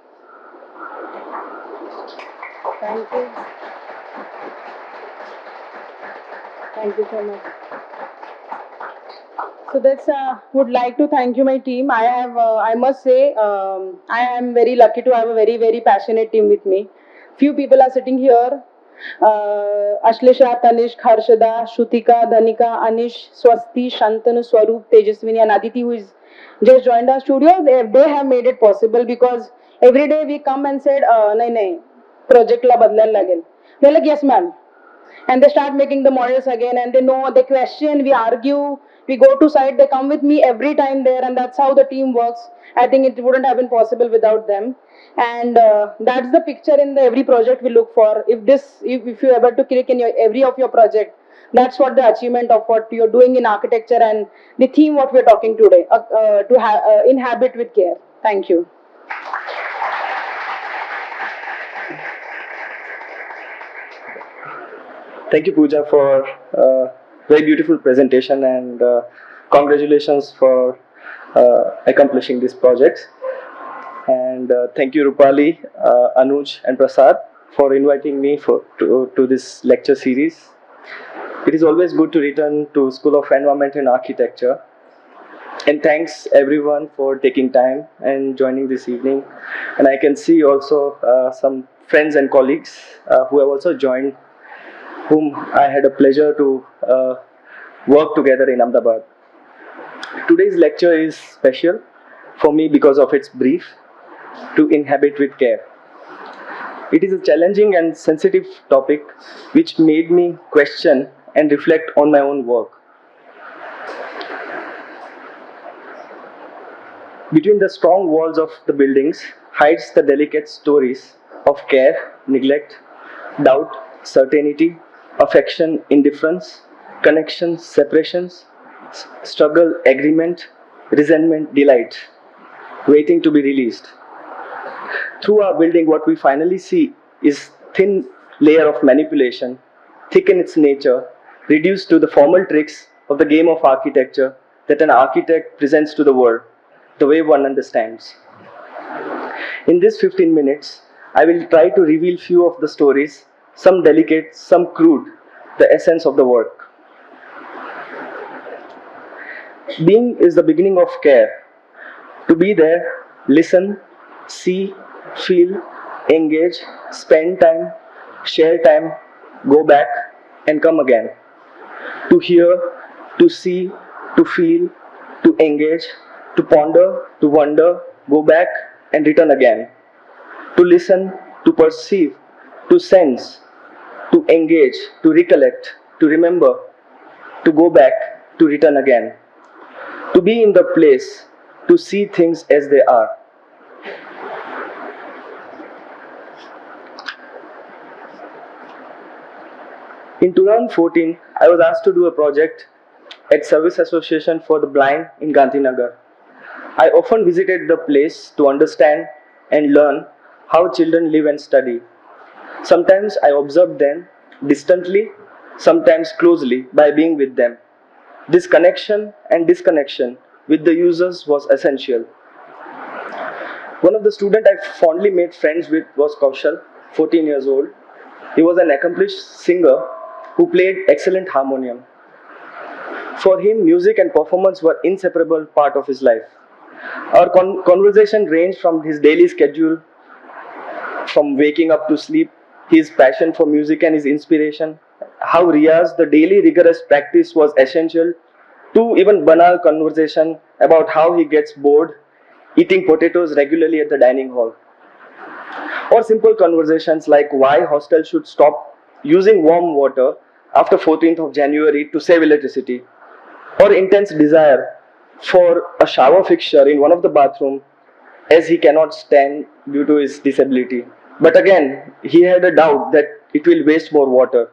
you. Thank you so much. So that's would like to thank you, my team. I must say, I am very lucky to have a very, very passionate team with me. Few people are sitting here. Ashlesha, Tanishk, Harshada, Shrutika, Dhanika, Anish, Swasti, Shantanu, Swaroop, Tejaswini, and Aditi, who is just joined our studio. They have made it possible, because every day we come and said, nahi, nahi, project la badlal lagel. They're like, yes, ma'am. And they start making the models again, and they know, they question, we argue, we go to site, they come with me every time there, and that's how the team works. I think it wouldn't have been possible without them. And that's the picture in the every project we look for. If you're able to click in your every of your project, that's what the achievement of what you're doing in architecture, and the theme what we're talking today, inhabit with care. Thank you. Thank you, Pooja, for very beautiful presentation, and congratulations for accomplishing this project. And thank you, Rupali, Anuj, and Prasad for inviting me to this lecture series. It is always good to return to School of Environment and Architecture. And thanks everyone for taking time and joining this evening. And I can see also some friends and colleagues who have also joined, whom I had a pleasure to work together in Ahmedabad. Today's lecture is special for me because of its brief, to inhabit with care. It is a challenging and sensitive topic which made me question and reflect on my own work. Between the strong walls of the buildings hides the delicate stories of care, neglect, doubt, certainty, affection, indifference, connections, separations, struggle, agreement, resentment, delight, waiting to be released. Through our building, what we finally see is thin layer of manipulation, thick in its nature, reduced to the formal tricks of the game of architecture that an architect presents to the world, the way one understands. In these 15 minutes, I will try to reveal few of the stories, some delicate, some crude, the essence of the work. Being is the beginning of care. To be there, listen, see, feel, engage, spend time, share time, go back, and come again. To hear, to see, to feel, to engage, to ponder, to wonder, go back, and return again. To listen, to perceive, to sense, to engage, to recollect, to remember, to go back, to return again. To be in the place, to see things as they are. In 2014, I was asked to do a project at Service Association for the Blind in Gandhinagar. I often visited the place to understand and learn how children live and study. Sometimes I observed them distantly, sometimes closely by being with them. This connection and disconnection with the users was essential. One of the students I fondly made friends with was Kaushal, 14 years old. He was an accomplished singer who played excellent harmonium. For him, music and performance were inseparable part of his life. Our conversation ranged from his daily schedule, from waking up to sleep, his passion for music and his inspiration, how Riyaz, the daily rigorous practice, was essential, to even banal conversation about how he gets bored eating potatoes regularly at the dining hall. Or simple conversations like why hostels should stop using warm water after 14th of January to save electricity. Or intense desire for a shower fixture in one of the bathrooms as he cannot stand due to his disability. But again, he had a doubt that it will waste more water.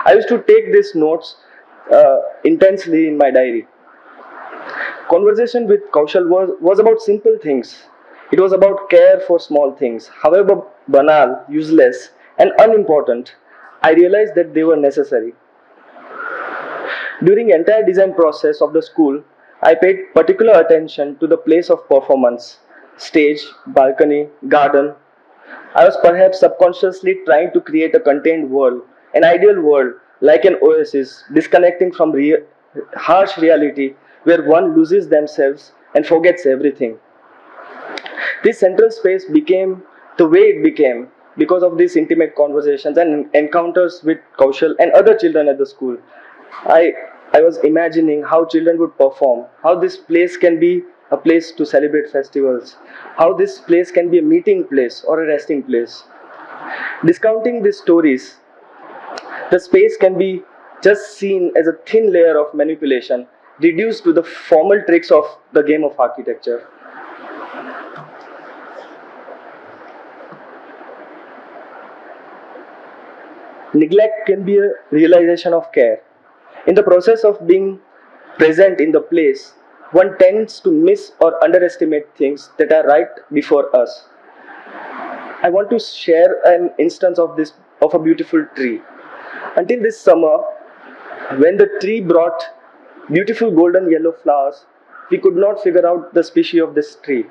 I used to take these notes intensely in my diary. Conversation with Kaushal was about simple things. It was about care for small things. However banal, useless, and unimportant, I realized that they were necessary. During the entire design process of the school, I paid particular attention to the place of performance, stage, balcony, garden. I was perhaps subconsciously trying to create a contained world, an ideal world like an oasis, disconnecting from harsh reality where one loses themselves and forgets everything. This central space became the way it became because of these intimate conversations and encounters with Kaushal and other children at the school. I, I was imagining how children would perform, how this place can be a place to celebrate festivals, how this place can be a meeting place or a resting place. Discounting these stories, the space can be just seen as a thin layer of manipulation, reduced to the formal tricks of the game of architecture. Neglect can be a realization of care. In the process of being present in the place, one tends to miss or underestimate things that are right before us. I want to share an instance of a beautiful tree. Until this summer, when the tree brought beautiful golden yellow flowers, we could not figure out the species of this tree.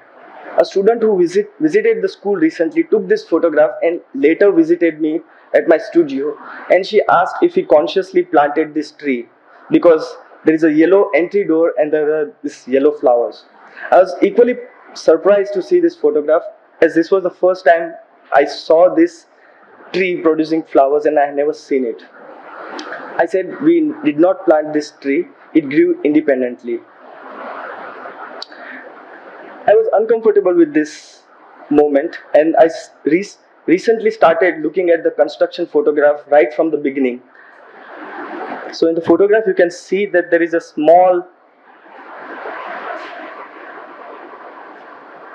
A student who visited the school recently took this photograph and later visited me at my studio, and she asked if we consciously planted this tree because there is a yellow entry door and there are these yellow flowers. I was equally surprised to see this photograph as this was the first time I saw this tree producing flowers and I had never seen it. I said we did not plant this tree, it grew independently. I was uncomfortable with this moment and I recently started looking at the construction photograph right from the beginning. So in the photograph you can see that there is a small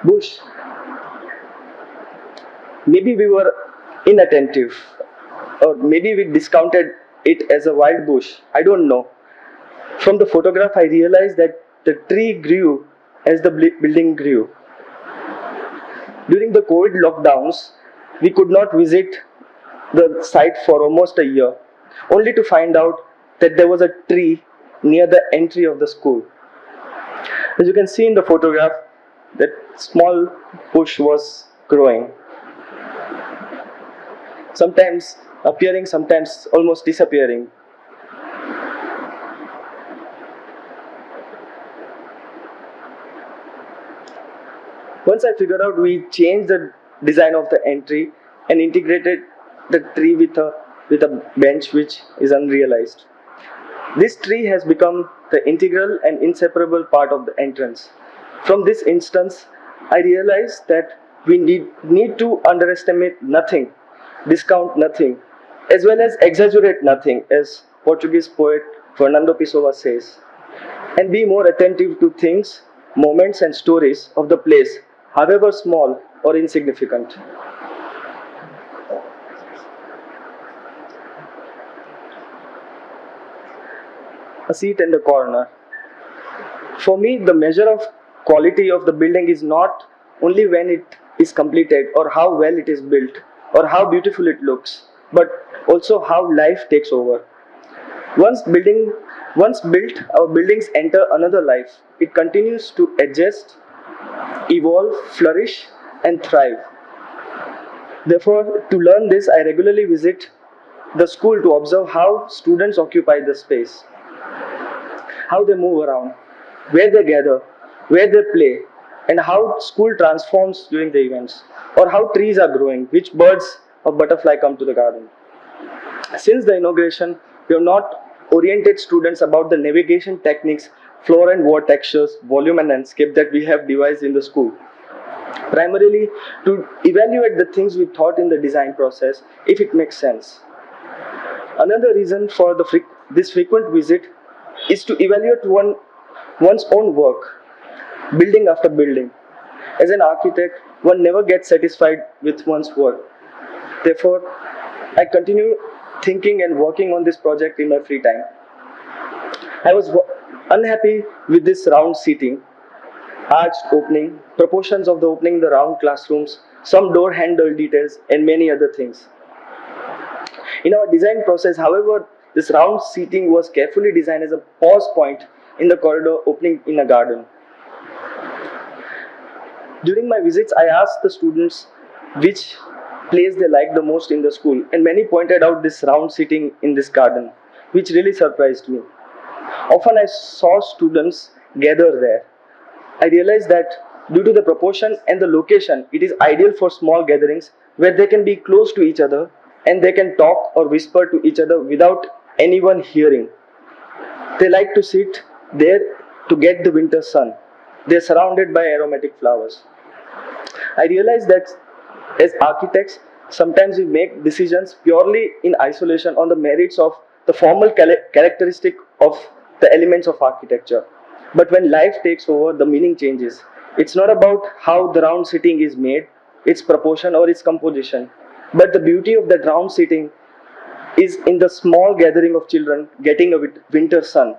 bush. Maybe we were inattentive or maybe we discounted it as a wild bush. I don't know. From the photograph I realized that the tree grew as the building grew. During the COVID lockdowns, we could not visit the site for almost a year, only to find out that there was a tree near the entry of the school. As you can see in the photograph, that small bush was growing. Sometimes appearing, sometimes almost disappearing. Once I figured out, we changed the design of the entry and integrated the tree with a bench which is unrealized. This tree has become the integral and inseparable part of the entrance. From this instance, I realized that we need to underestimate nothing, discount nothing, as well as exaggerate nothing, as Portuguese poet Fernando Pessoa says, and be more attentive to things, moments and stories of the place, however small or insignificant. A seat in the corner. For me, the measure of quality of the building is not only when it is completed or how well it is built or how beautiful it looks, but also how life takes over. Once built, our buildings enter another life. It continues to adjust, evolve, flourish, and thrive. Therefore, to learn this, I regularly visit the school to observe how students occupy the space, how they move around, where they gather, where they play, and how school transforms during the events, or how trees are growing, which birds or butterfly come to the garden. Since the inauguration, we have not oriented students about the navigation techniques, floor and water textures, volume and landscape that we have devised in the school. Primarily to evaluate the things we thought in the design process, if it makes sense. Another reason for this frequent visit is to evaluate one's own work, building after building. As an architect, one never gets satisfied with one's work. Therefore, I continue thinking and working on this project in my free time. I was unhappy with this round seating, arched opening, proportions of the opening, the round classrooms, some door handle details, and many other things. In our design process, however, this round seating was carefully designed as a pause point in the corridor opening in a garden. During my visits, I asked the students which place they liked the most in the school, and many pointed out this round seating in this garden, which really surprised me. Often I saw students gather there. I realized that due to the proportion and the location, it is ideal for small gatherings where they can be close to each other and they can talk or whisper to each other without anyone hearing. They like to sit there to get the winter sun. They are surrounded by aromatic flowers. I realized that as architects, sometimes we make decisions purely in isolation on the merits of the formal characteristic of the elements of architecture. But when life takes over, the meaning changes. It's not about how the round seating is made, its proportion or its composition. But the beauty of that round seating is in the small gathering of children getting a winter sun.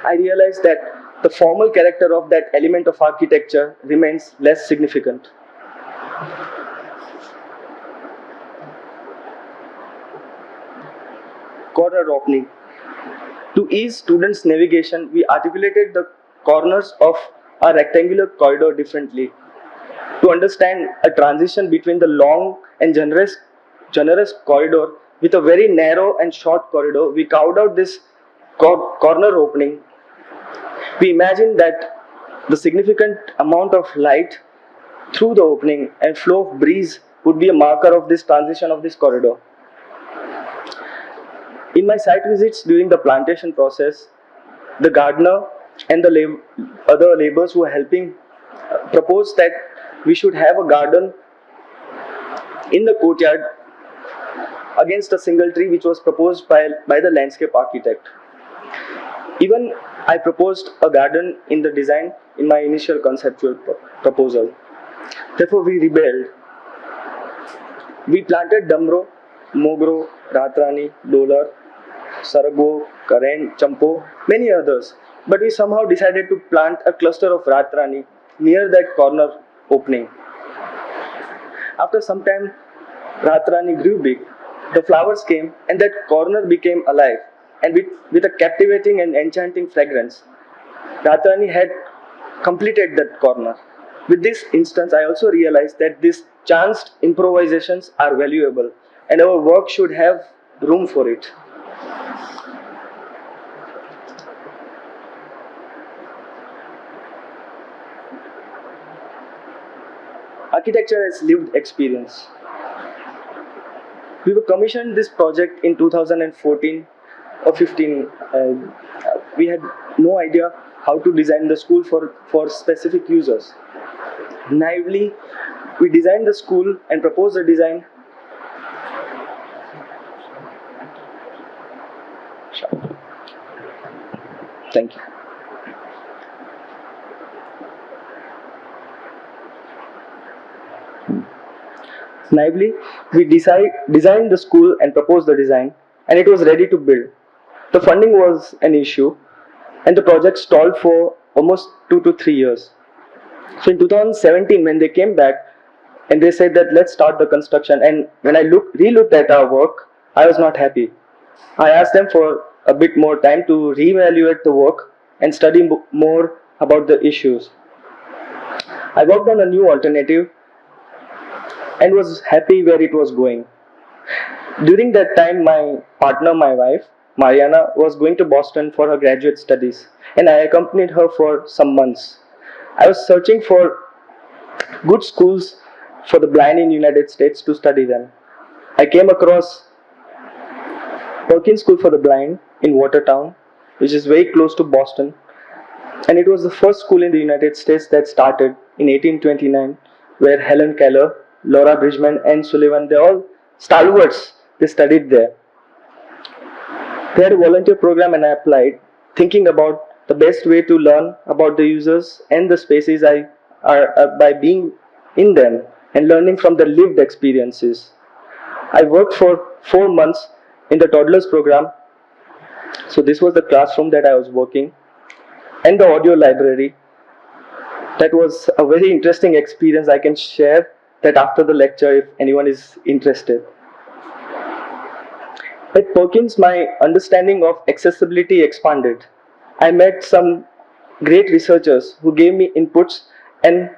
I realized that the formal character of that element of architecture remains less significant. Corner opening. To ease students' navigation, we articulated the corners of a rectangular corridor differently. To understand a transition between the long and generous corridor with a very narrow and short corridor, we carved out this corner opening. We imagined that the significant amount of light through the opening and flow of breeze would be a marker of this transition of this corridor. In my site visits during the plantation process, the gardener and the other laborers who were helping proposed that we should have a garden in the courtyard against a single tree, which was proposed by the landscape architect. Even I proposed a garden in the design in my initial conceptual proposal. Therefore, we rebelled. We planted Damro, Mogro, Ratrani, Dolar, Sarago, Karen, Champo, many others. But we somehow decided to plant a cluster of Ratrani near that corner opening. After some time, Ratrani grew big. The flowers came and that corner became alive and with a captivating and enchanting fragrance. Ratrani had completed that corner. With this instance, I also realized that these chanced improvisations are valuable and our work should have room for it. Architecture has lived experience. We were commissioned this project in 2014 or 15. We had no idea how to design the school for specific users. Naively, we designed the school and proposed the design. Thank you. Naively, we designed the school and proposed the design, and it was ready to build. The funding was an issue, and the project stalled for almost 2 to 3 years. So in 2017, when they came back and they said that let's start the construction, and when I re-looked at our work, I was not happy. I asked them for a bit more time to reevaluate the work and study more about the issues. I worked on a new alternative and was happy where it was going. During that time, my partner, my wife, Mariana, was going to Boston for her graduate studies, and I accompanied her for some months. I was searching for good schools for the blind in United States to study them. I came across Perkins School for the Blind in Watertown, which is very close to Boston, and it was the first school in the United States that started in 1829, where Helen Keller, Laura Bridgman, and Sullivan, they all stalwarts, they studied there. They had a volunteer program and I applied, thinking about the best way to learn about the users and the spaces I are by being in them and learning from the lived experiences. I worked for 4 months in the toddlers program. So this was the classroom that I was working and the audio library. That was a very interesting experience. I can share that after the lecture if anyone is interested. At Perkins, my understanding of accessibility expanded. I met some great researchers who gave me inputs and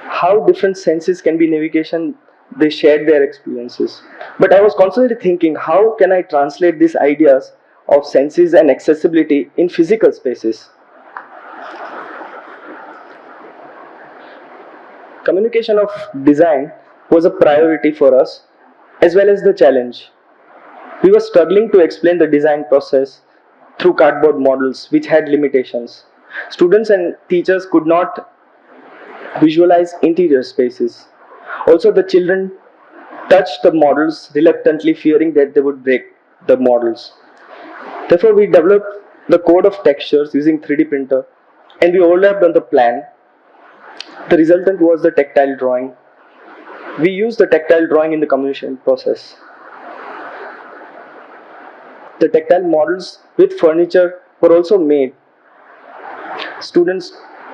how different senses can be navigation. They shared their experiences. But I was constantly thinking, how can I translate these ideas of senses and accessibility in physical spaces? Communication of design was a priority for us as well as the challenge. We were struggling to explain the design process through cardboard models which had limitations. Students and teachers could not visualize interior spaces. Also, the children touched the models reluctantly, fearing that they would break the models. Therefore, we developed the code of textures using 3D printer and we overlapped on the plan. The resultant was the tactile drawing. We used the tactile drawing in the communication process. The tactile models with furniture were also made. Students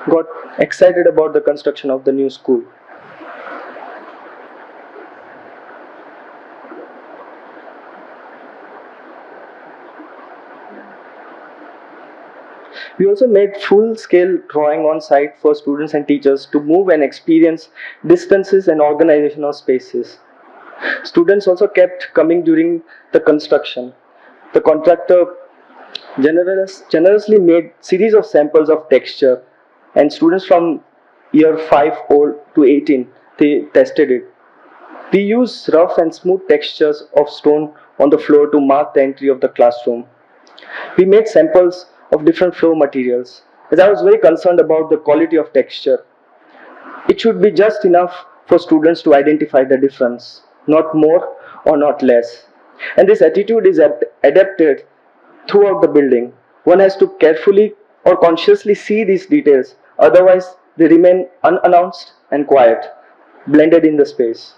got excited about the construction of the new school. We also made full-scale drawing on site for students and teachers to move and experience distances and organizational spaces. Students also kept coming during the construction. The contractor generously made series of samples of texture, and students from year 5 old to 18, they tested it. We use rough and smooth textures of stone on the floor to mark the entry of the classroom. We made samples of different floor materials, as I was very concerned about the quality of texture. It should be just enough for students to identify the difference, not more or not less. And this attitude is adapted throughout the building. One has to carefully or consciously see these details, otherwise, they remain unannounced and quiet, blended in the space.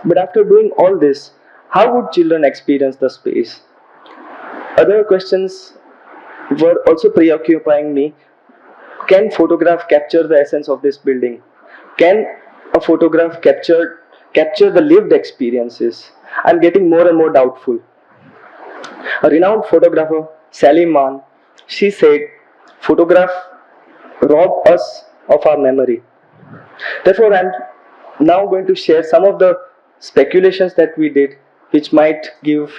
But after doing all this, how would children experience the space? Other questions were also preoccupying me. Can photograph capture the essence of this building? Can a photograph capture the lived experiences? I'm getting more and more doubtful. A renowned photographer, Sally Mann, she said, photograph rob us of our memory. Therefore, I'm now going to share some of the speculations that we did, which might give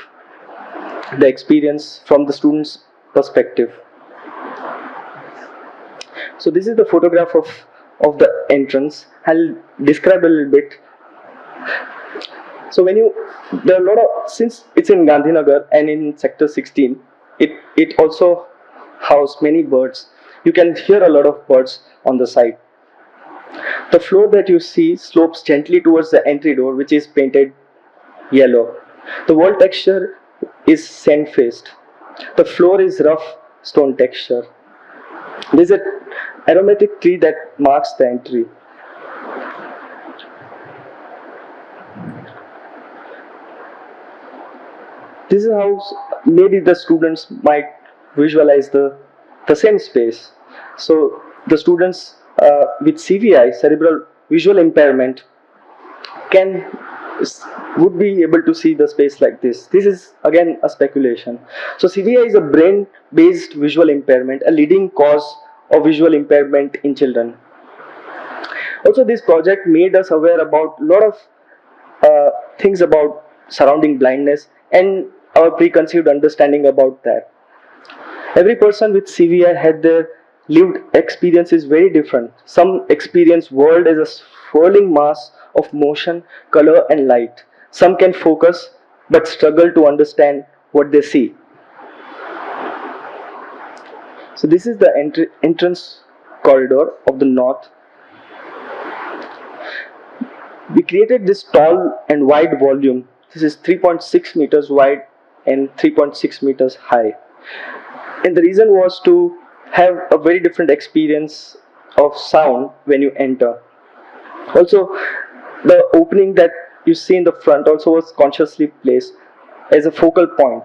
the experience from the students' perspective. So this is the photograph of the entrance. I'll describe a little bit. So there are a lot of, since it's in Gandhinagar and in sector 16, it also houses many birds. You can hear a lot of birds on the side. The floor that you see slopes gently towards the entry door, which is painted yellow. The wall texture is sand-faced. The floor is rough stone texture. There is an aromatic tree that marks the entry. This is how maybe the students might visualize the same space. So the students with CVI, cerebral visual impairment, would be able to see the space like this. This is again a speculation. So CVI is a brain-based visual impairment, a leading cause of visual impairment in children. Also, this project made us aware about a lot of things about surrounding blindness and our preconceived understanding about that. Every person with CVI had their lived experience is very different. Some experience world as a swirling mass of motion, color and light. Some can focus but struggle to understand what they see. So this is the entrance corridor of the north. We created this tall and wide volume. This is 3.6 meters wide and 3.6 meters high. And the reason was to have a very different experience of sound when you enter. Also, the opening that you see in the front also was consciously placed as a focal point.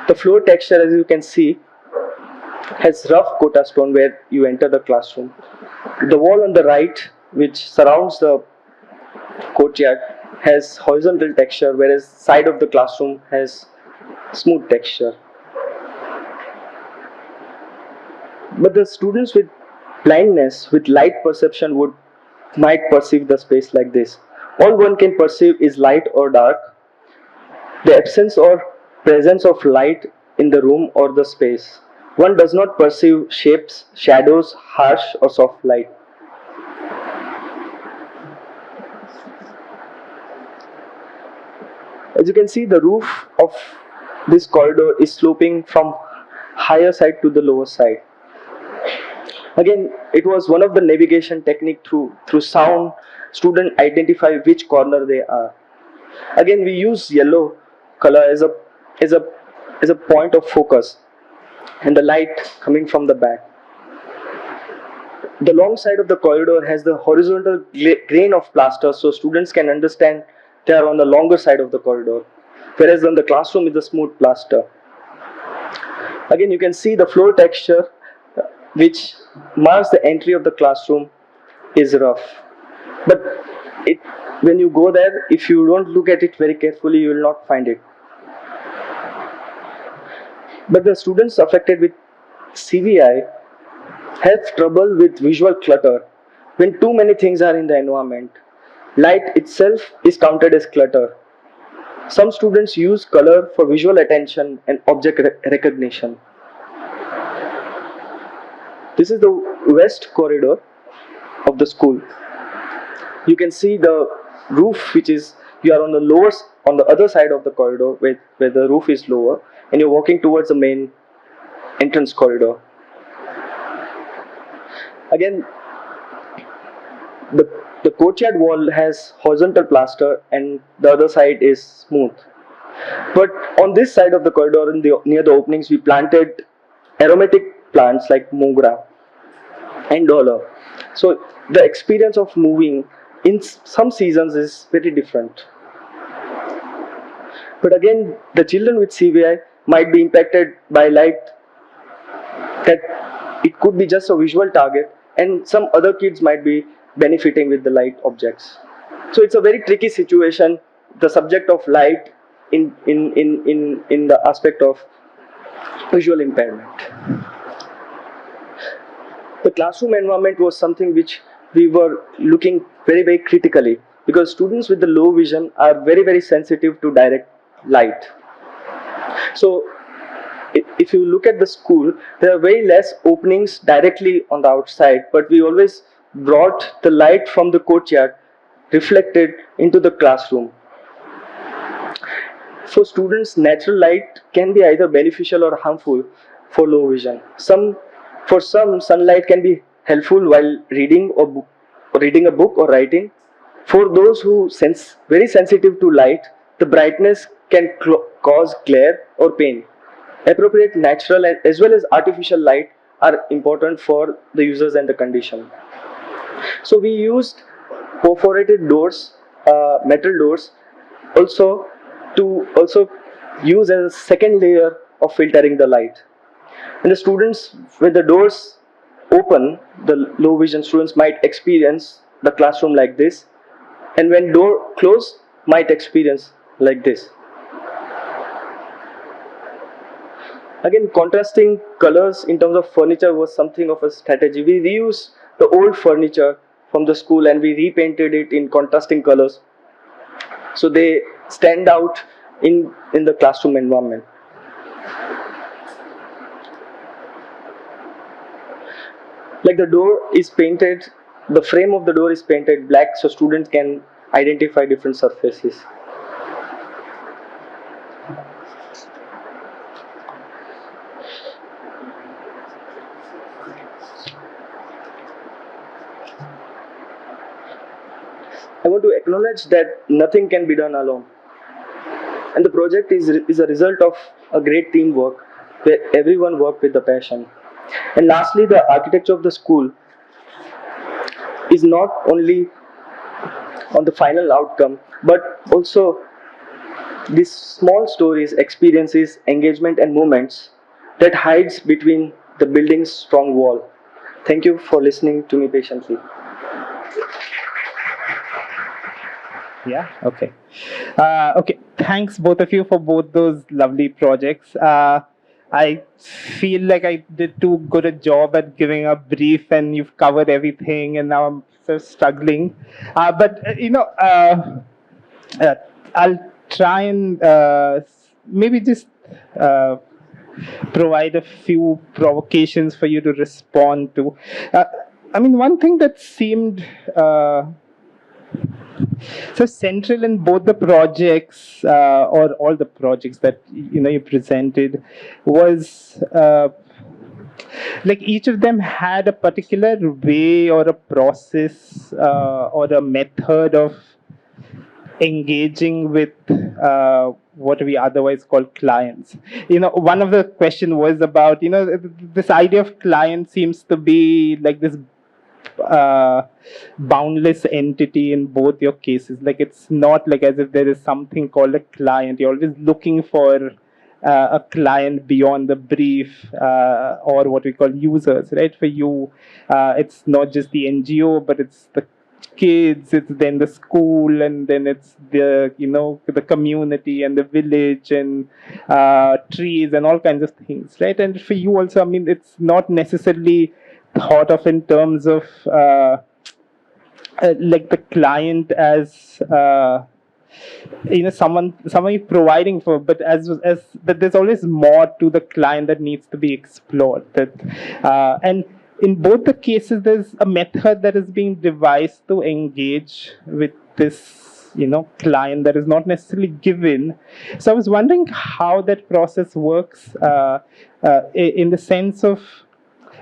The floor texture, as you can see, has rough kota stone where you enter the classroom. The wall on the right, which surrounds the courtyard, has horizontal texture, whereas side of the classroom has smooth texture. But the students with blindness, with light perception, might perceive the space like this. All one can perceive is light or dark, the absence or presence of light in the room or the space. One does not perceive shapes, shadows, harsh or soft light. As you can see, the roof of this corridor is sloping from higher side to the lower side. Again, it was one of the navigation technique through sound. Students identify which corner they are. Again, we use yellow color as a point of focus, and the light coming from the back. The long side of the corridor has the horizontal grain of plaster, so students can understand they are on the longer side of the corridor, whereas on the classroom is the smooth plaster. Again, you can see the floor texture, which marks the entry of the classroom, is rough, but when you go there, if you don't look at it very carefully, you will not find it. But the students affected with CVI have trouble with visual clutter when too many things are in the environment. Light itself is counted as clutter. Some students use color for visual attention and object recognition. This is the west corridor of the school. You can see the roof, which is, you are on the other side of the corridor where the roof is lower, and you're walking towards the main entrance corridor. Again, the courtyard wall has horizontal plaster and the other side is smooth. But on this side of the corridor, near the openings, we planted aromatic plants like mogra and dollar. So the experience of moving in some seasons is very different. But again, the children with CVI might be impacted by light, that it could be just a visual target, and some other kids might be benefiting with the light objects. So it's a very tricky situation, the subject of light in the aspect of visual impairment. The classroom environment was something which we were looking very critically, because students with the low vision are very sensitive to direct light. So if you look at the school, there are very less openings directly on the outside, but we always brought the light from the courtyard reflected into the classroom. For students, natural light can be either beneficial or harmful for low vision. For some, sunlight can be helpful while reading a book or writing. For those who very sensitive to light, the brightness can cause glare or pain. Appropriate natural as well as artificial light are important for the users and the condition. So we used perforated doors, metal doors, to use as a second layer of filtering the light. And the students, when the doors open, the low vision students might experience the classroom like this, and when door close, might experience like this. Again, contrasting colors in terms of furniture was something of a strategy. We reused the old furniture from the school and we repainted it in contrasting colors, so they stand out in the classroom environment. Like the door is painted, the frame of the door is painted black so students can identify different surfaces. I want to acknowledge that nothing can be done alone. And the project is a result of a great teamwork where everyone worked with the passion. And lastly, the architecture of the school is not only on the final outcome, but also these small stories, experiences, engagement and moments that hides between the building's strong wall. Thank you for listening to me patiently. Yeah, okay. Okay, thanks both of you for both those lovely projects. I feel like I did too good a job at giving a brief and you've covered everything and now I'm so struggling. But I'll try and maybe just provide a few provocations for you to respond to. I mean, one thing that seemed so central in both the projects or all the projects that you presented was like each of them had a particular way or a process or a method of engaging with what we otherwise call clients. One of the question was about this idea of client seems to be like this boundless entity in both your cases. Like it's not like as if there is something called a client. You're always looking for a client beyond the brief or what we call users, right? For you, it's not just the NGO, but it's the kids, it's then the school, and then it's the the community and the village and trees and all kinds of things, right? And for you also, I mean, it's not necessarily thought of in terms of like the client as someone you're providing for, but as but there's always more to the client that needs to be explored. That and in both the cases, there's a method that is being devised to engage with this client that is not necessarily given. So I was wondering how that process works, in the sense of,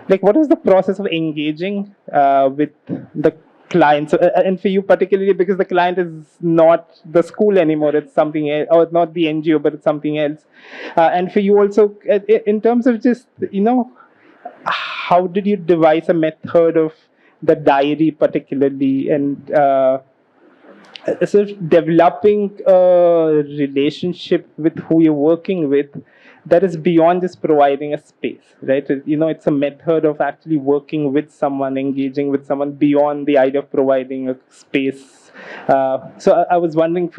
like, what is the process of engaging with the client? So, and for you particularly, because the client is not the school anymore, it's something else, or not the NGO, but it's something else. And for you also, in terms of just how did you devise a method of the diary particularly, and sort of developing a relationship with who you're working with that is beyond just providing a space, right? It's a method of actually working with someone, engaging with someone beyond the idea of providing a space. So I was wondering,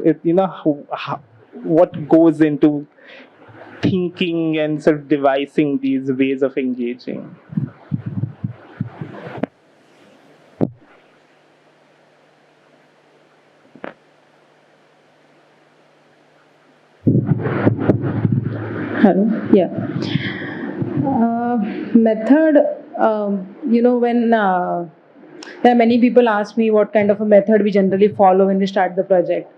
what goes into thinking and sort of devising these ways of engaging. Hello. Yeah. Method. When there are many people ask me what kind of a method we generally follow when we start the project,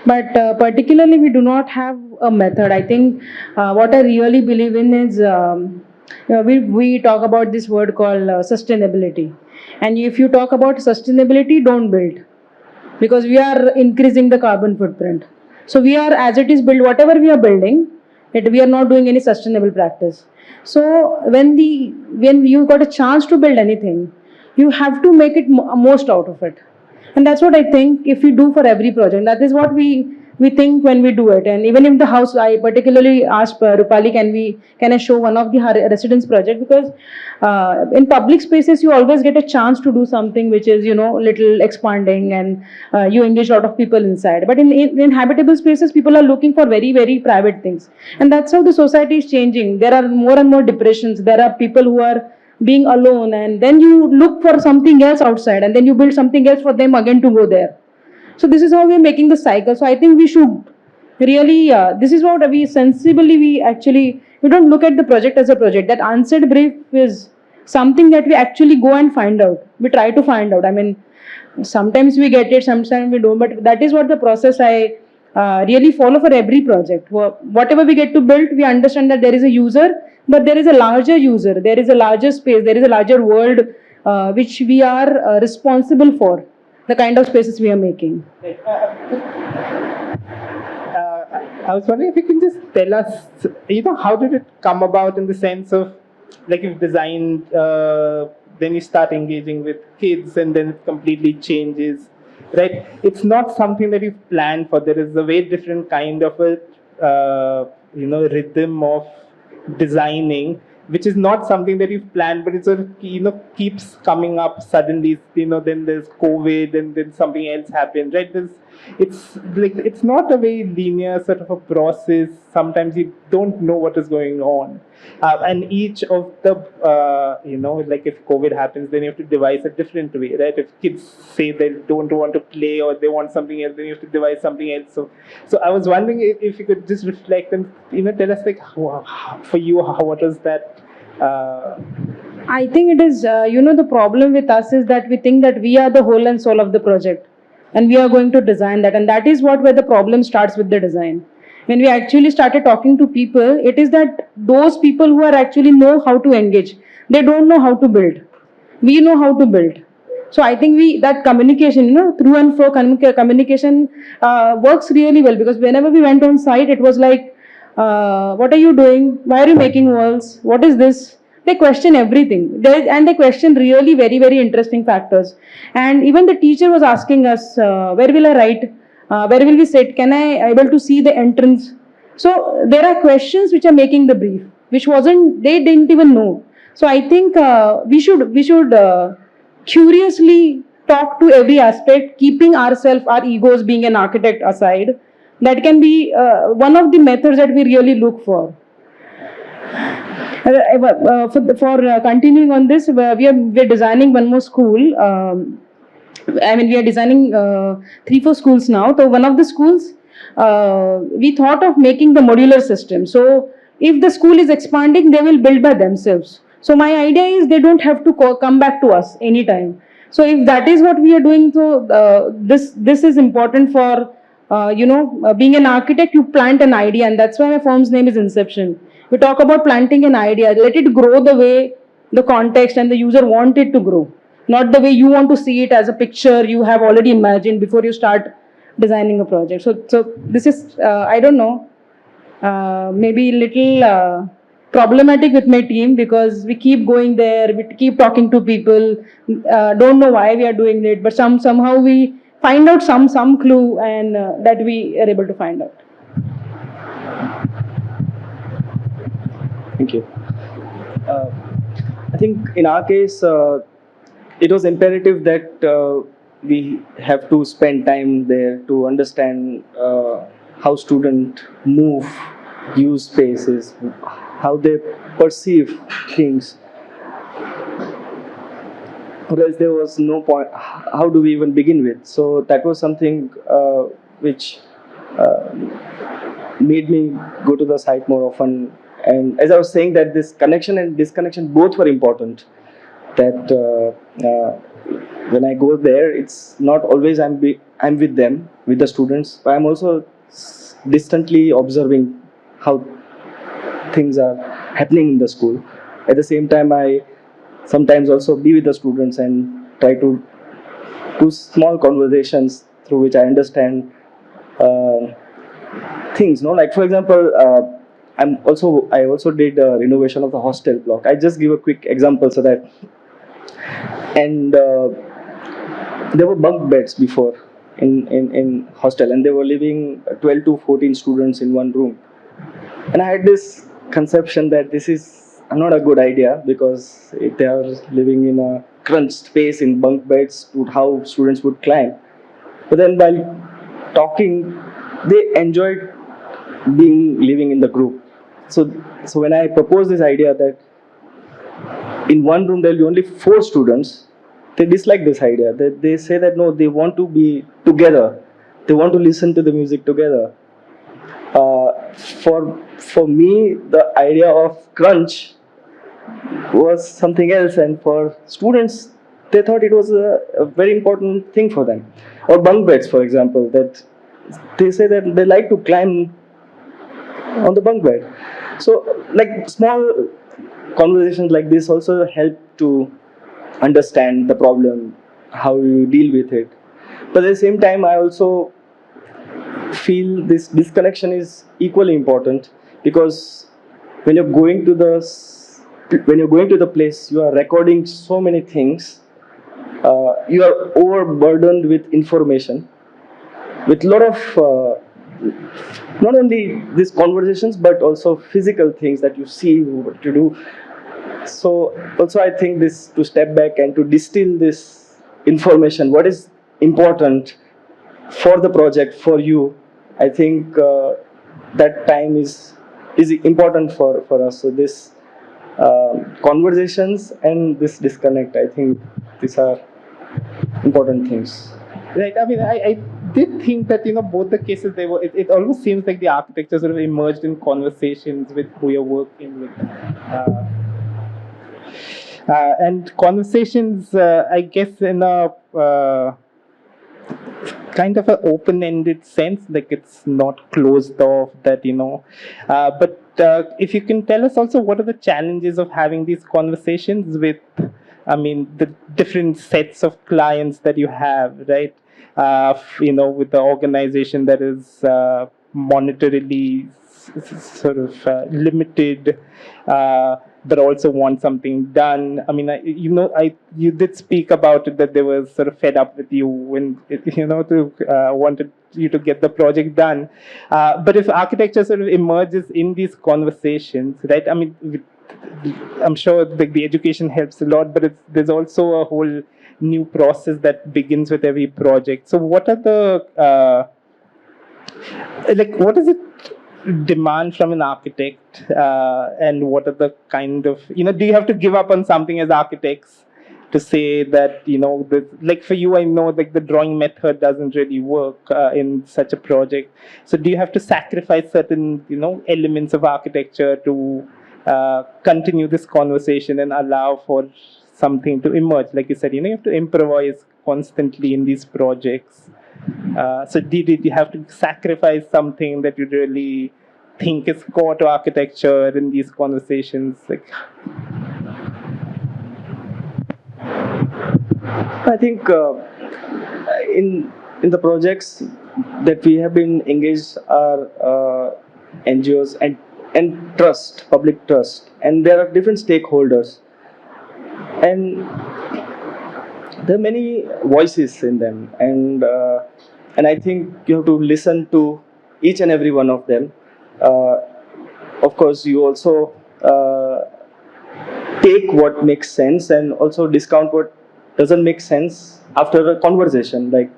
but particularly we do not have a method. I think what I really believe in is we talk about this word called sustainability, and if you talk about sustainability, don't build, because we are increasing the carbon footprint. So we are, as it is built, whatever we are building, we are not doing any sustainable practice. So when you got a chance to build anything, you have to make it most out of it. And that's what I think if we do for every project. That is what we think when we do it. And even if the house, I particularly asked Rupali, can I show one of the residence project, because in public spaces you always get a chance to do something which is little expanding, and you engage a lot of people inside. But in habitable spaces, people are looking for very, very private things, and that's how the society is changing. There are more and more depressions. There are people who are being alone, and then you look for something else outside, and then you build something else for them again to go there. So this is how we are making the cycle. So I think we should really, this is what we sensibly, we don't look at the project as a project. That answered brief is something that we actually go and find out. We try to find out. I mean, sometimes we get it, sometimes we don't, but that is what the process I really follow for every project. Whatever we get to build, we understand that there is a user, but there is a larger user, there is a larger space, there is a larger world which we are responsible for, the kind of spaces we are making. I was wondering if you can just tell us, how did it come about, in the sense of, like, you've designed, then you start engaging with kids, and then it completely changes, right? It's not something that you've planned for. There is a very different kind of a, rhythm of designing, which is not something that you've planned, but it sort of, keeps coming up suddenly. Then there's COVID, and then something else happened, right? It's not a very linear sort of a process. Sometimes you don't know what is going on, and each of the like, if COVID happens, then you have to devise a different way, right? If kids say they don't want to play, or they want something else, then you have to devise something else. So I was wondering if you could just reflect and tell us, like, for you, what was that? I think it is, the problem with us is that we think that we are the whole and soul of the project, and we are going to design that. And that is where the problem starts with the design. When we actually started talking to people, it is that those people who are actually know how to engage, they don't know how to build. We know how to build. So I think that communication, through and fro communication works really well, because whenever we went on site, it was like, what are you doing? Why are you making walls? What is this? They question everything. And they question really very, very interesting factors. And even the teacher was asking us, where will I write? Where will we sit? Can I able to see the entrance? So there are questions which are making the brief, which they didn't even know. So I think we should curiously talk to every aspect, keeping ourselves, our egos being an architect aside. That can be one of the methods that we really look for. For continuing on this, we are designing one more school. I mean, we are designing 3-4 schools now. So one of the schools, we thought of making the modular system. So if the school is expanding, they will build by themselves. So my idea is they don't have to come back to us anytime. So if that is what we are doing, so this is important for being an architect. You plant an idea, and that's why my firm's name is Inception. We talk about planting an idea. Let it grow the way the context and the user want it to grow, not the way you want to see it as a picture you have already imagined before you start designing a project. So this is I don't know, maybe little problematic with my team, because we keep going there, we keep talking to people, don't know why we are doing it, but somehow we find out some clue, and that we are able to find out. Thank you. I think in our case, it was imperative that we have to spend time there to understand how students move, use spaces, how they perceive things. Or else there was no point. How do we even begin with? So that was something which made me go to the site more often. And as I was saying, that this connection and disconnection both were important. That when I go there, it's not always I'm with them, with the students, but I'm also distantly observing how things are happening in the school. At the same time, I sometimes also be with the students and try to do small conversations through which I understand things. No, like for example. I also did a renovation of the hostel block. I just give a quick example so that, and there were bunk beds before in hostel, and they were living 12 to 14 students in one room. And I had this conception that this is not a good idea, because if they are living in a crunched space in bunk beds, to how students would climb. But then while talking, they enjoyed living in the group. So when I proposed this idea that in one room there will be only 4 students, they dislike this idea. They say that no, they want to be together. They want to listen to the music together. For me, the idea of crunch was something else, and for students, they thought it was a very important thing for them. Or bunk beds, for example, that they say that they like to climb on the bunk bed. So, like small conversations like this also help to understand the problem, how you deal with it. But at the same time, I also feel this disconnection is equally important, because when you're going to the place, you are recording so many things. You are overburdened with information, with a lot of not only these conversations but also physical things that you see, what to do. So also I think this, to step back and to distill this information, what is important for the project, for you, I think that time is important for us. So this conversations and this disconnect, I think these are important things. Right. I mean, I did think that both the cases they were. It almost seems like the architecture sort of emerged in conversations with who you're working with, and conversations. I guess in a kind of an open-ended sense, like it's not closed off. That but if you can tell us also, what are the challenges of having these conversations with, I mean, the different sets of clients that you have, right? With the organization that is monetarily sort of limited, but also want something done. I mean, you did speak about it, that they were sort of fed up with you when wanted you to get the project done. But if architecture sort of emerges in these conversations, right? I mean, I'm sure the education helps a lot, but there's also a whole new process that begins with every project. So what are the what is it demand from an architect, and what are the kind of, do you have to give up on something as architects to say that, like for you, I know like the drawing method doesn't really work in such a project. So do you have to sacrifice certain, elements of architecture to continue this conversation and allow for something to emerge? Like you said, you have to improvise constantly in these projects. So did you have to sacrifice something that you really think is core to architecture in these conversations? I think in the projects that we have been engaged are NGOs and trust, public trust, and there are different stakeholders, and there are many voices in them, and I think you have to listen to each and every one of them. Of course, you also take what makes sense and also discount what doesn't make sense after a conversation. I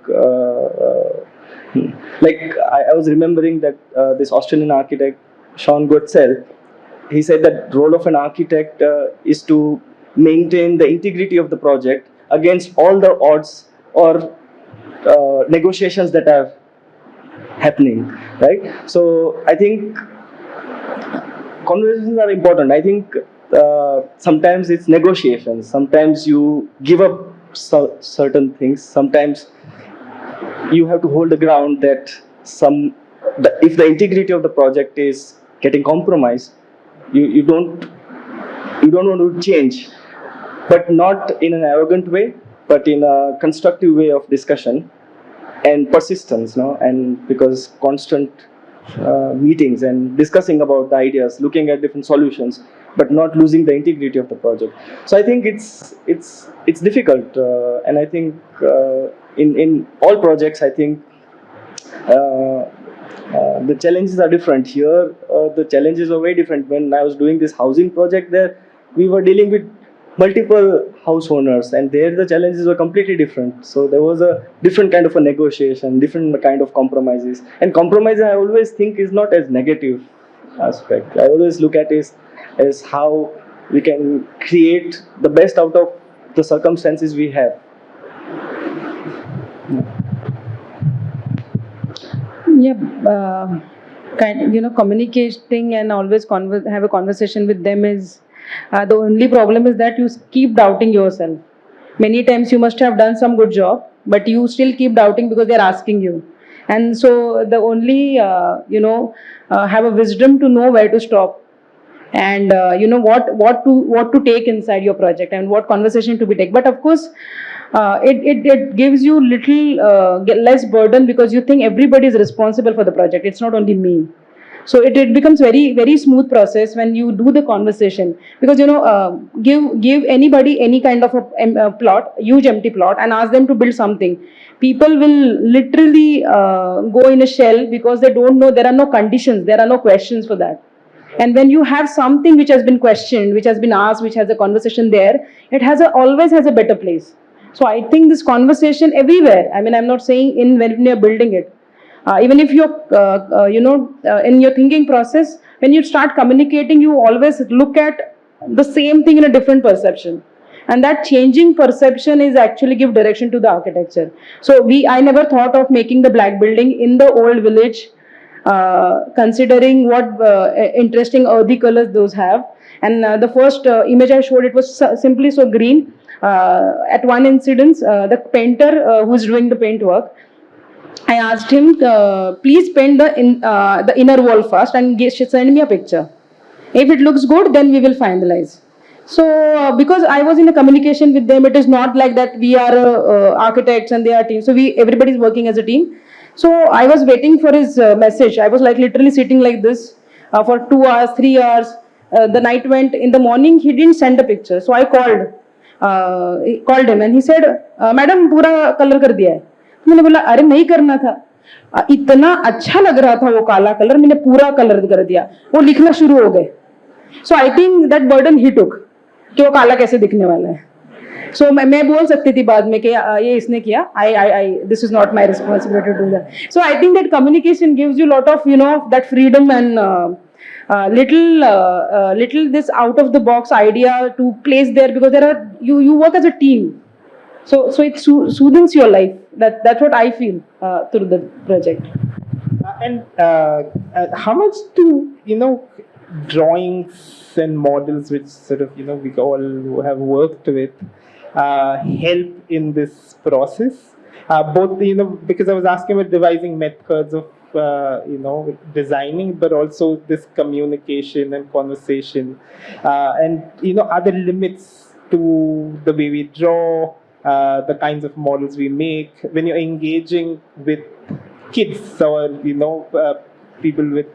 was remembering that this Australian architect Sean Gottsell, he said that role of an architect is to maintain the integrity of the project against all the odds or negotiations that are happening, right? So I think conversations are important. I think sometimes it's negotiations, sometimes you give up certain things, sometimes you have to hold the ground that if the integrity of the project is getting compromised, you don't want to change, but not in an arrogant way, but in a constructive way of discussion and persistence, and because constant meetings and discussing about the ideas, looking at different solutions, but not losing the integrity of the project. So I think it's difficult, and I think in all projects, I think the challenges are different. Here, the challenges were very different. When I was doing this housing project, there we were dealing with multiple house owners, and there the challenges were completely different. So there was a different kind of a negotiation, different kind of compromises. And compromise, I always think, is not as negative aspect. I always look at it as how we can create the best out of the circumstances we have. Yeah, communicating and always have a conversation with them is the only problem is that you keep doubting yourself. Many times you must have done some good job, but you still keep doubting because they're asking you. And so the only have a wisdom to know where to stop, and what to take inside your project and what conversation to be taken. But of course, it gives you little less burden because you think everybody is responsible for the project. It's not only me. So it becomes very, very smooth process when you do the conversation, because give anybody any kind of a plot, huge empty plot, and ask them to build something. People will literally go in a shell because they don't know. There are no conditions, there are no questions for that. And when you have something which has been questioned, which has been asked, which has a conversation there, it always has a better place. So I think this conversation everywhere, I mean, I'm not saying when you're building it, even if you're in your thinking process, when you start communicating, you always look at the same thing in a different perception, and that changing perception is actually give direction to the architecture. So I never thought of making the black building in the old village, considering what interesting earthy colors those have. And the first image I showed, it was simply so green. At one incident, the painter who's doing the paint work, I asked him, please paint the inner wall first and send me a picture. If it looks good, then we will finalize. So because I was in a communication with them, it is not like that we are architects and they are team. So everybody is working as a team. So I was waiting for his message. I was like literally sitting like this for 2 hours, 3 hours. The night went. In the morning, he didn't send a picture. So I called him and he said, "Madam, पूरा color कर दिया है." मैंने बोला, अरे नहीं करना था, इतना अच्छा लग रहा था वो काला कलर, मैंने पूरा कलर कर दिया. वो लिखना शुरू हो गए. So I think that burden he took कि वो काला कैसे दिखने वाला है. So मैं बोल सकती थी बाद में कि ये इसने किया, I this is not my responsibility to do that. So I think that communication gives you a lot of that freedom and little this out of the box idea to place there, because there are you work as a team. So it soothes your life. That's what I feel through the project. And how much do drawings and models, which sort of we all have worked with, help in this process? Both because I was asking about devising methods of designing, but also this communication and conversation, and are there limits to the way we draw, the kinds of models we make when you're engaging with kids or people with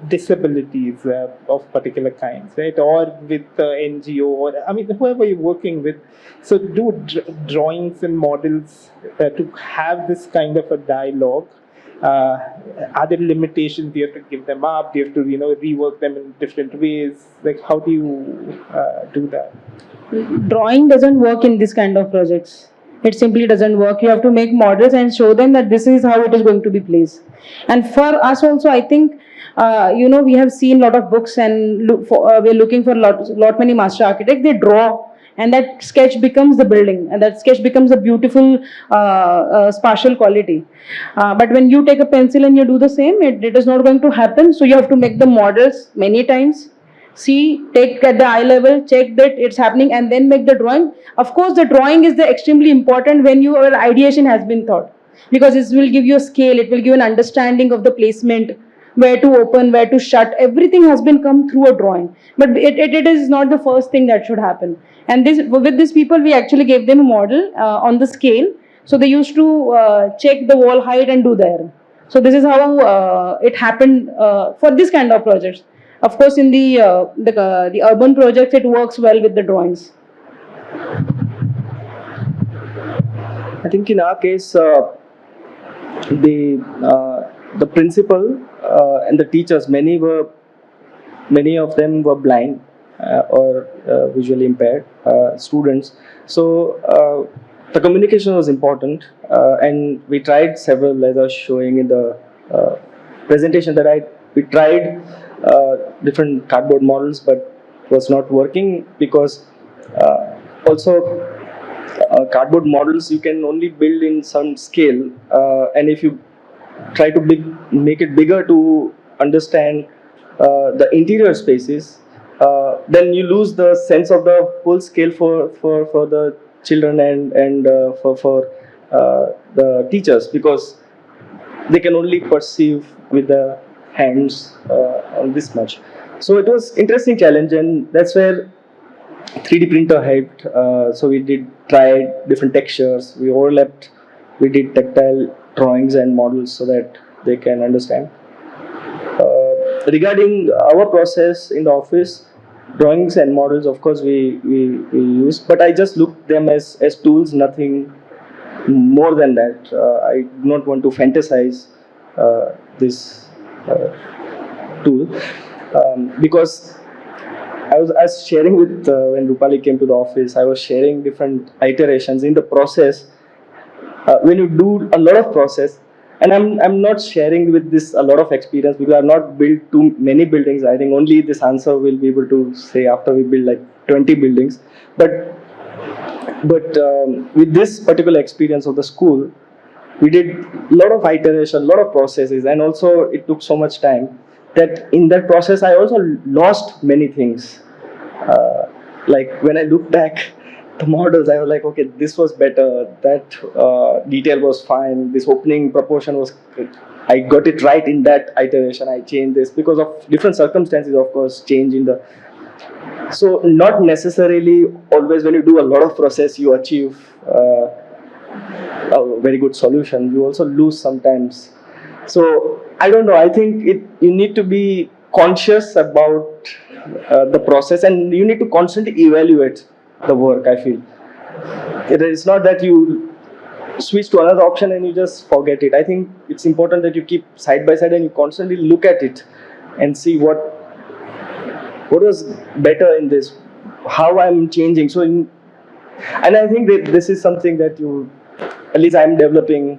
disabilities of particular kinds, right? Or with NGO, or whoever you're working with. So do drawings and models to have this kind of a dialogue. Are there limitations? Do you have to give them up? Do you have to rework them in different ways? Like, how do you do that? Drawing doesn't work in this kind of projects. It simply doesn't work. You have to make models and show them that this is how it is going to be placed. And for us also, I think we have seen a lot of books, and we're looking for lot many master architects. They draw, and that sketch becomes the building, and that sketch becomes a beautiful spatial quality. But when you take a pencil and you do the same, it is not going to happen. So you have to make the models many times, see, take at the eye level, check that it's happening, and then make the drawing. Of course, the drawing is the extremely important when your ideation has been thought, because it will give you a scale, it will give you an understanding of the placement, where to open, where to shut. Everything has been come through a drawing, but it is not the first thing that should happen. And with these people, we actually gave them a model on the scale, so they used to check the wall height and do there. So this is how it happened for this kind of projects. Of course, in the urban projects, it works well with the drawings. I think in our case, the principal and the teachers, many of them were blind or visually impaired students. So the communication was important, and we tried several, as I was showing in the presentation that we tried different cardboard models, but was not working because also cardboard models you can only build in some scale, and if you try to make it bigger to understand the interior spaces, then you lose the sense of the whole scale for the children and for the teachers, because they can only perceive with the hands on this much. So it was interesting challenge, and that's where 3D printer helped. So we tried different textures, we overlapped, we did tactile drawings and models so that they can understand. Regarding our process in the office, drawings and models, of course, we use, but I just look them as tools, nothing more than that. I do not want to fantasize this tool, because I was sharing with when Rupali came to the office, I was sharing different iterations in the process. When you do a lot of process, and I'm not sharing with this a lot of experience because I've not built too many buildings. I think only this answer will be able to say after we build like 20 buildings. But with this particular experience of the school, we did a lot of iteration, a lot of processes, and also it took so much time that in that process I also lost many things. Like when I look back the models, I was like, okay, this was better, that detail was fine, this opening proportion was, I got it right in that iteration, I changed this because of different circumstances, of course, change in the. So not necessarily always when you do a lot of process you achieve a very good solution, you also lose sometimes. So I don't know, I think you need to be conscious about the process, and you need to constantly evaluate the work. I feel it is not that you switch to another option and you just forget it. I think it's important that you keep side by side and you constantly look at it and see what was better in this, how I'm changing. So And I think that this is something that at least I'm developing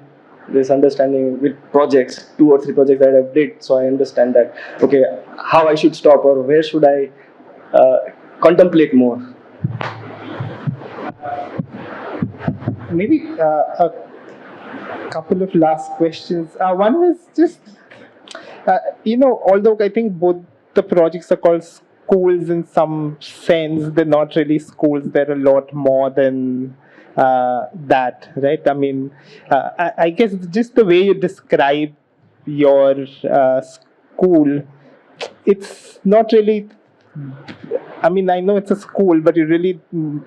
this understanding with projects, 2 or 3 projects that I've did. So I understand that, okay, how I should stop or where should I contemplate more. Maybe a couple of last questions. One was just, although I think both the projects are called schools in some sense, they're not really schools. They're a lot more than that, right? I mean, I guess just the way you describe your school, it's not really. I mean, I know it's a school, but you really you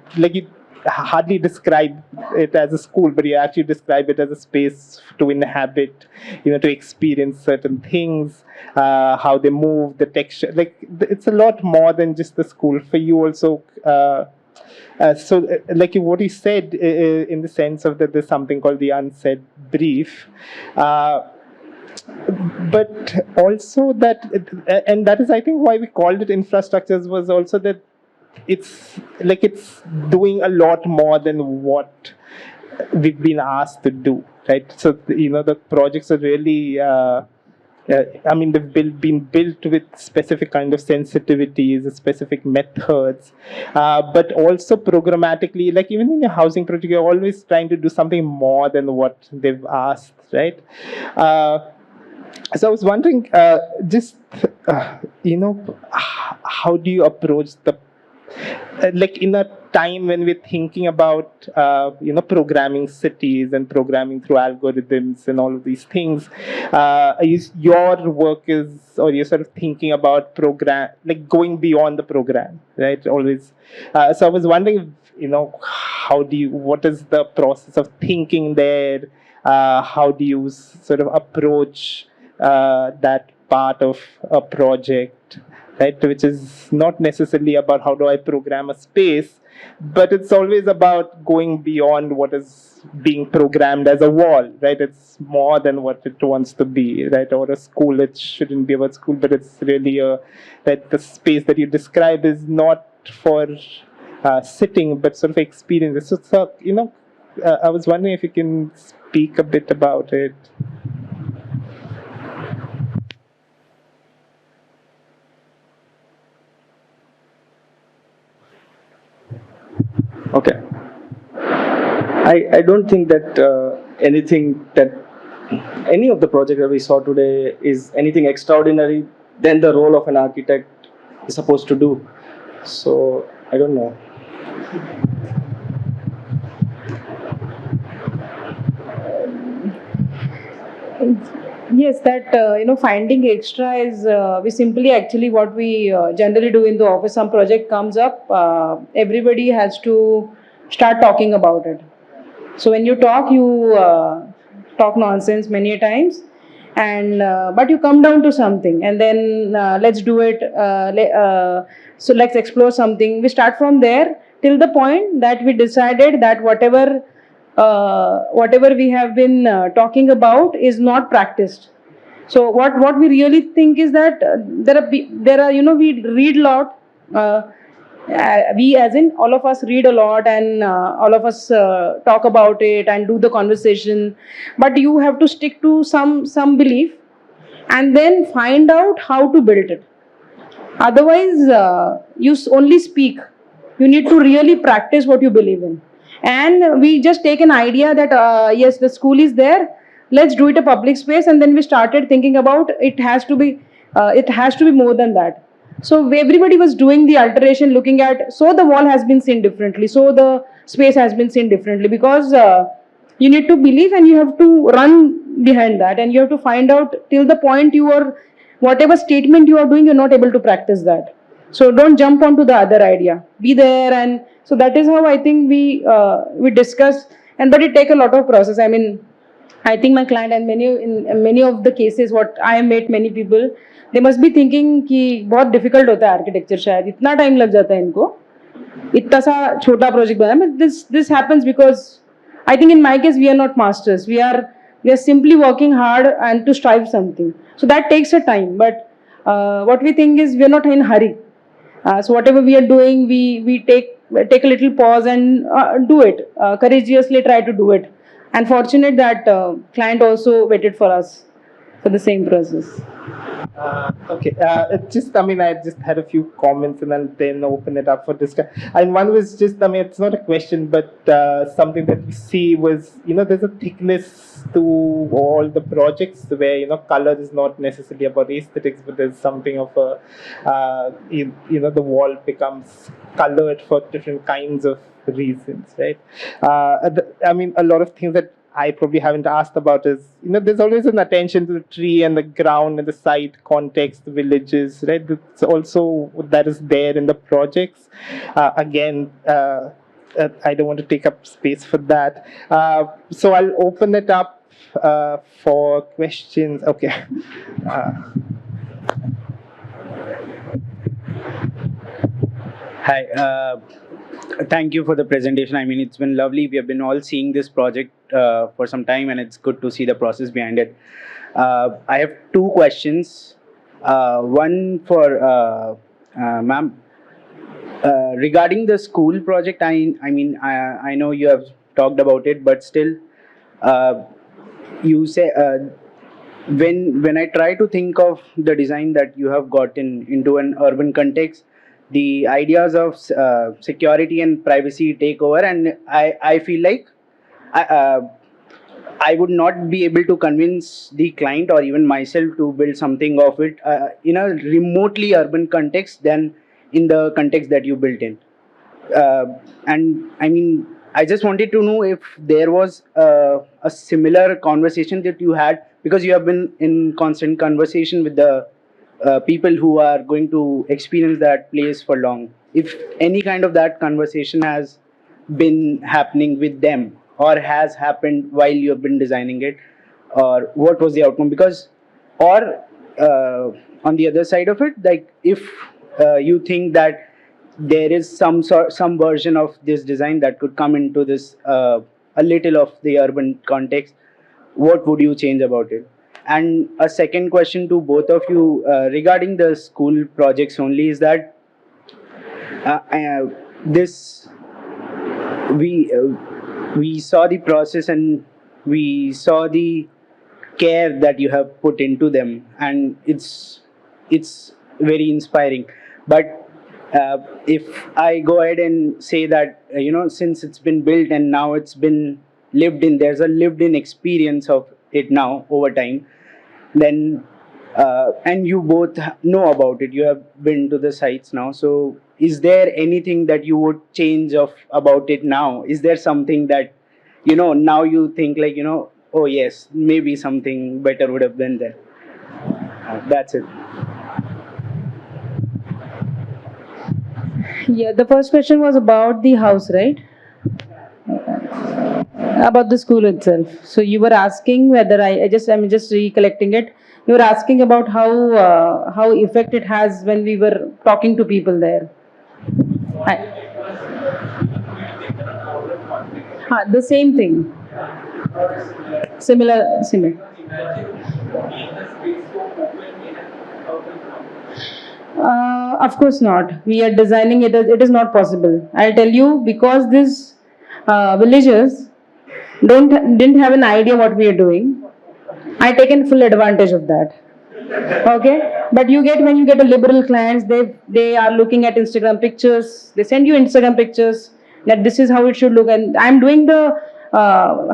hardly describe it as a school, but you actually describe it as a space to inhabit, to experience certain things, how they move, the texture. It's a lot more than just the school. For you also, what you said in the sense of that there's something called the unsaid brief. But also that, and that is, I think, why we called it infrastructures, was also that it's doing a lot more than what we've been asked to do, right? So the projects are really I mean, they've been built with specific kind of sensitivities, specific methods, but also programmatically, like even in your housing project, you're always trying to do something more than what they've asked, right? So I was wondering, how do you approach the, in a time when we're thinking about, programming cities and programming through algorithms and all of these things, your work is, or you're sort of thinking about going beyond the program, right? Always. So I was wondering, what is the process of thinking there? How do you sort of approach that part of a project, right? Which is not necessarily about how do I program a space, but it's always about going beyond what is being programmed as a wall, right? It's more than what it wants to be, right? Or a school, it shouldn't be about school, but it's really that the space that you describe is not for sitting, but sort of experience. So I was wondering if you can speak a bit about it. Okay. I don't think that any of the projects that we saw today is anything extraordinary than the role of an architect is supposed to do. So I don't know. Yes, that finding extra is we simply actually what we generally do in the office. Some project comes up, everybody has to start talking about it. So when you talk, you talk nonsense many times, and but you come down to something, and then let's do it. So let's explore something. We start from there till the point that we decided that whatever we have been talking about is not practiced. So what we really think is that there are we read a lot. We, as in all of us, read a lot, and all of us talk about it and do the conversation. But you have to stick to some belief, and then find out how to build it. Otherwise, you only speak. You need to really practice what you believe in. And we just take an idea that yes, the school is there, let's do it a public space, and then we started thinking about it has to be more than that. So everybody was doing the alteration, looking at, so the wall has been seen differently, so the space has been seen differently, because you need to believe and you have to run behind that, and you have to find out till the point you are, whatever statement you are doing, you're not able to practice that. So don't jump onto the other idea, be there. And so that is how I think we discuss, and but it take a lot of process. I mean, I think my client and in many of the cases what I have met many people, they must be thinking कि बहुत difficult होता है architecture, शायद इतना time लग जाता है इनको, इतना सा छोटा project बना. But this happens because I think in my case we are not masters. We are simply working hard and to strive something. So that takes a time. But what we think is we are not in a hurry. So whatever we are doing, we take take a little pause and do it, courageously try to do it. And fortunate that client also waited for us for the same process. Okay. I just had a few comments and then open it up for discussion. And one was just, it's not a question, but something that we see was, there's a thickness to all the projects where, color is not necessarily about aesthetics, but there's something of the wall becomes colored for different kinds of reasons, right? A lot of things that I probably haven't asked about is, there's always an attention to the tree and the ground and the site context, the villages, right? It's also that is there in the projects. I don't want to take up space for that. So I'll open it up for questions. Okay. Hi. Thank you for the presentation. It's been lovely. We have been all seeing this project for some time, and it's good to see the process behind it. I have two questions. One for ma'am. Regarding the school project, I know you have talked about it, but still, you say when I try to think of the design that you have gotten into an urban context, the ideas of security and privacy take over, and I feel like I would not be able to convince the client or even myself to build something of it in a remotely urban context than in the context that you built in. And I just wanted to know if there was a similar conversation that you had, because you have been in constant conversation with the people who are going to experience that place for long. If any kind of that conversation has been happening with them or has happened while you have been designing it, or what was the outcome? Because, or on the other side of it, like if you think that there is some version of this design that could come into this a little of the urban context, what would you change about it? And a second question to both of you regarding the school projects only is that this we saw the process and we saw the care that you have put into them, and it's very inspiring. But if I go ahead and say that since it's been built and now it's been lived in, there's a lived in experience of it now over time, then and you both know about it, you have been to the sites now, so is there anything that you would change about it now? Is there something that now you think like oh yes, maybe something better would have been there? That's it. Yeah, the first question was about the house, right? About the school itself. So you were asking whether I'm just recollecting it. You were asking about how effect it has when we were talking to people there. The same thing. Similar. Of course not. We are designing it. It is not possible. I'll tell you, because these villagers didn't have an idea what we are doing. I taken full advantage of that. Okay, but when you get a liberal clients, they are looking at Instagram pictures. They send you Instagram pictures that this is how it should look, and I'm doing the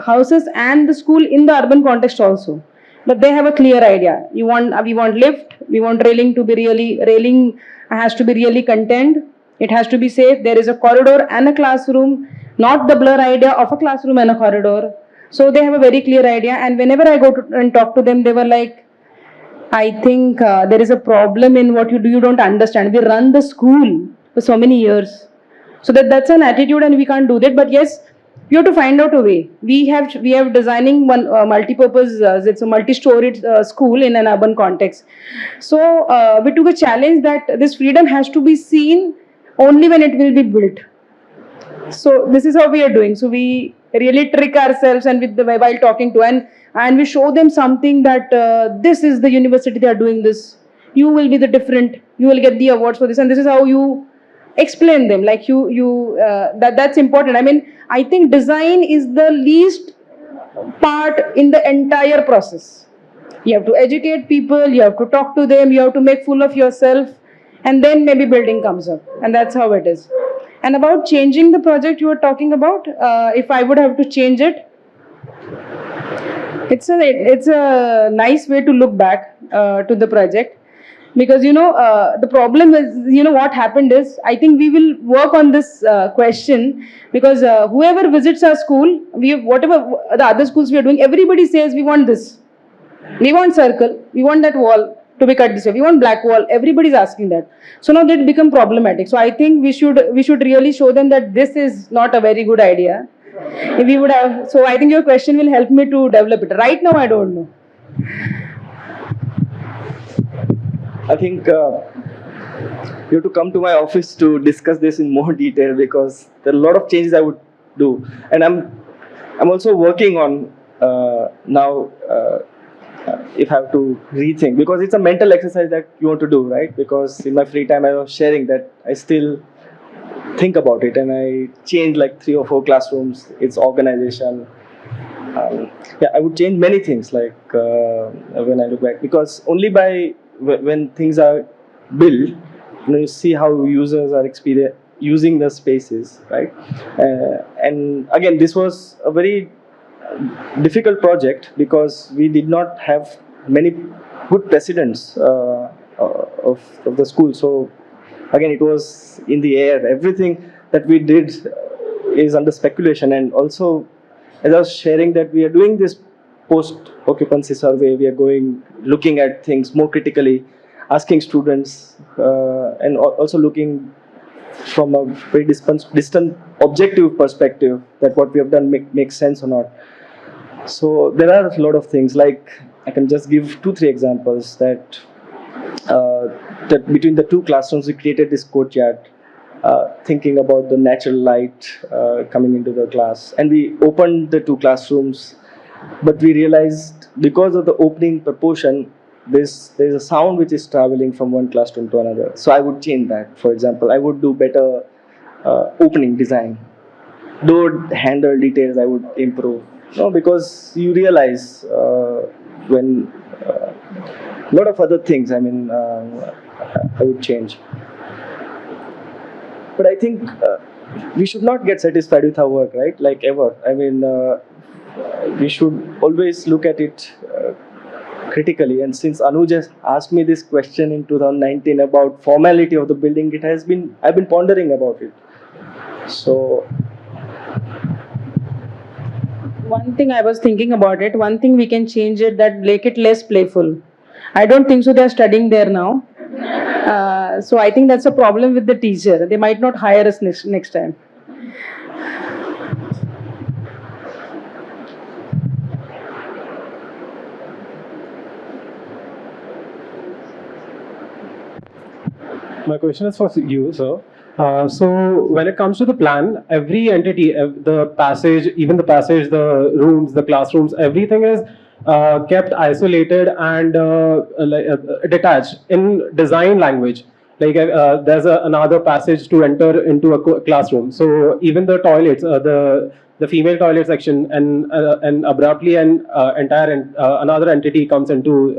houses and the school in the urban context also. But they have a clear idea. We want lift. We want railing has to be really contained. It has to be safe. There is a corridor and a classroom, not the blur idea of a classroom and a corridor. So they have a very clear idea. And whenever I go and talk to them, they were like, I think there is a problem in what you do. You don't understand. We run the school for so many years. So that's an attitude, and we can't do that. But yes, we have to find out a way. We have designing one multi-purpose. It's a multi-storied school in an urban context. So we took a challenge that this freedom has to be seen only when it will be built. So this is how we are doing. So we really trick ourselves, and while talking to and we show them something that this is the university, they are doing this. You will be the different. You will get the awards for this, and this is how you explain them, like that's important. I mean, I think design is the least part in the entire process. You have to educate people, you have to talk to them, you have to make full of yourself, and then maybe building comes up, and that's how it is. And about changing the project you were talking about, if I would have to change it, it's a nice way to look back to the project, because the problem is, what happened is, I think we will work on this question, because whoever visits our school, whatever the other schools we are doing, everybody says we want this, we want circle, we want that wall to be cut this way, we want black wall, everybody's asking that. So now that become problematic. So I think we should really show them that this is not a very good idea. If we would have, so I think your question will help me to develop it. Right now I don't know. I think you have to come to my office to discuss this in more detail, because there are a lot of changes I would do, and I'm also working on now. If I have to rethink, because it's a mental exercise that you want to do, right? Because in my free time I was sharing that I still think about it, and I changed like 3 or 4 classrooms, its organization. Yeah, I would change many things, like when I look back, because only by when things are built, you see how users are using the spaces, right? And again, this was a very difficult project, because we did not have many good precedents of the school. So again, it was in the air. Everything that we did is under speculation. And also, as I was sharing, that we are doing this post occupancy survey, we are looking at things more critically, asking students, and also looking from a very distant objective perspective, that what we have done makes sense or not. So there are a lot of things, like I can just give 2-3 examples, that between the 2 classrooms we created this courtyard, thinking about the natural light coming into the class, and we opened the 2 classrooms, but we realized, because of the opening proportion, there's a sound which is traveling from one classroom to another. So I would change that. For example, I would do better opening design, door handle details I would improve. No, because you realize when a lot of other things, I mean, I would change. But I think we should not get satisfied with our work, right? Like ever. I mean, we should always look at it critically. And since Anuj has asked me this question in 2019 about formality of the building, I've been pondering about it. So One thing I was thinking about it, one thing we can change it, that make it less playful. I don't think so. They're studying there now. So I think that's a problem with the teacher. They might not hire us next time. My question is for you, sir. So when it comes to the plan, every entity, the passage, even the passage, the rooms, the classrooms, everything is kept isolated and detached in design language. Like there's another passage to enter into a classroom. So even the toilets, the female toilet section, and abruptly an entire another entity comes into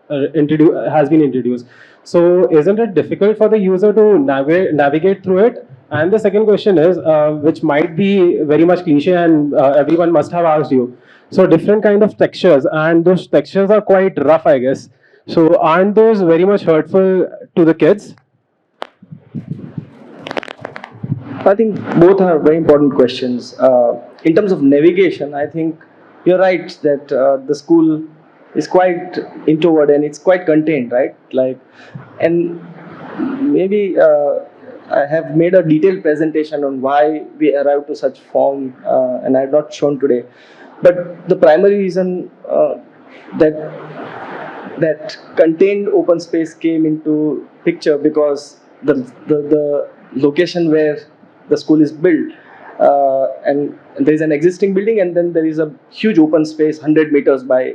has been introduced. So isn't it difficult for the user to navigate through it? And the second question is, which might be very much cliche, and everyone must have asked you. So different kind of textures, and those textures are quite rough, I guess. So aren't those very much hurtful to the kids? I think both are very important questions. In terms of navigation, I think you're right that the school is quite introvert and it's quite contained, right? Like, and maybe I have made a detailed presentation on why we arrived to such form, and I have not shown today. But the primary reason that contained open space came into picture, because the location where the school is built, and there is an existing building, and then there is a huge open space, 100 meters by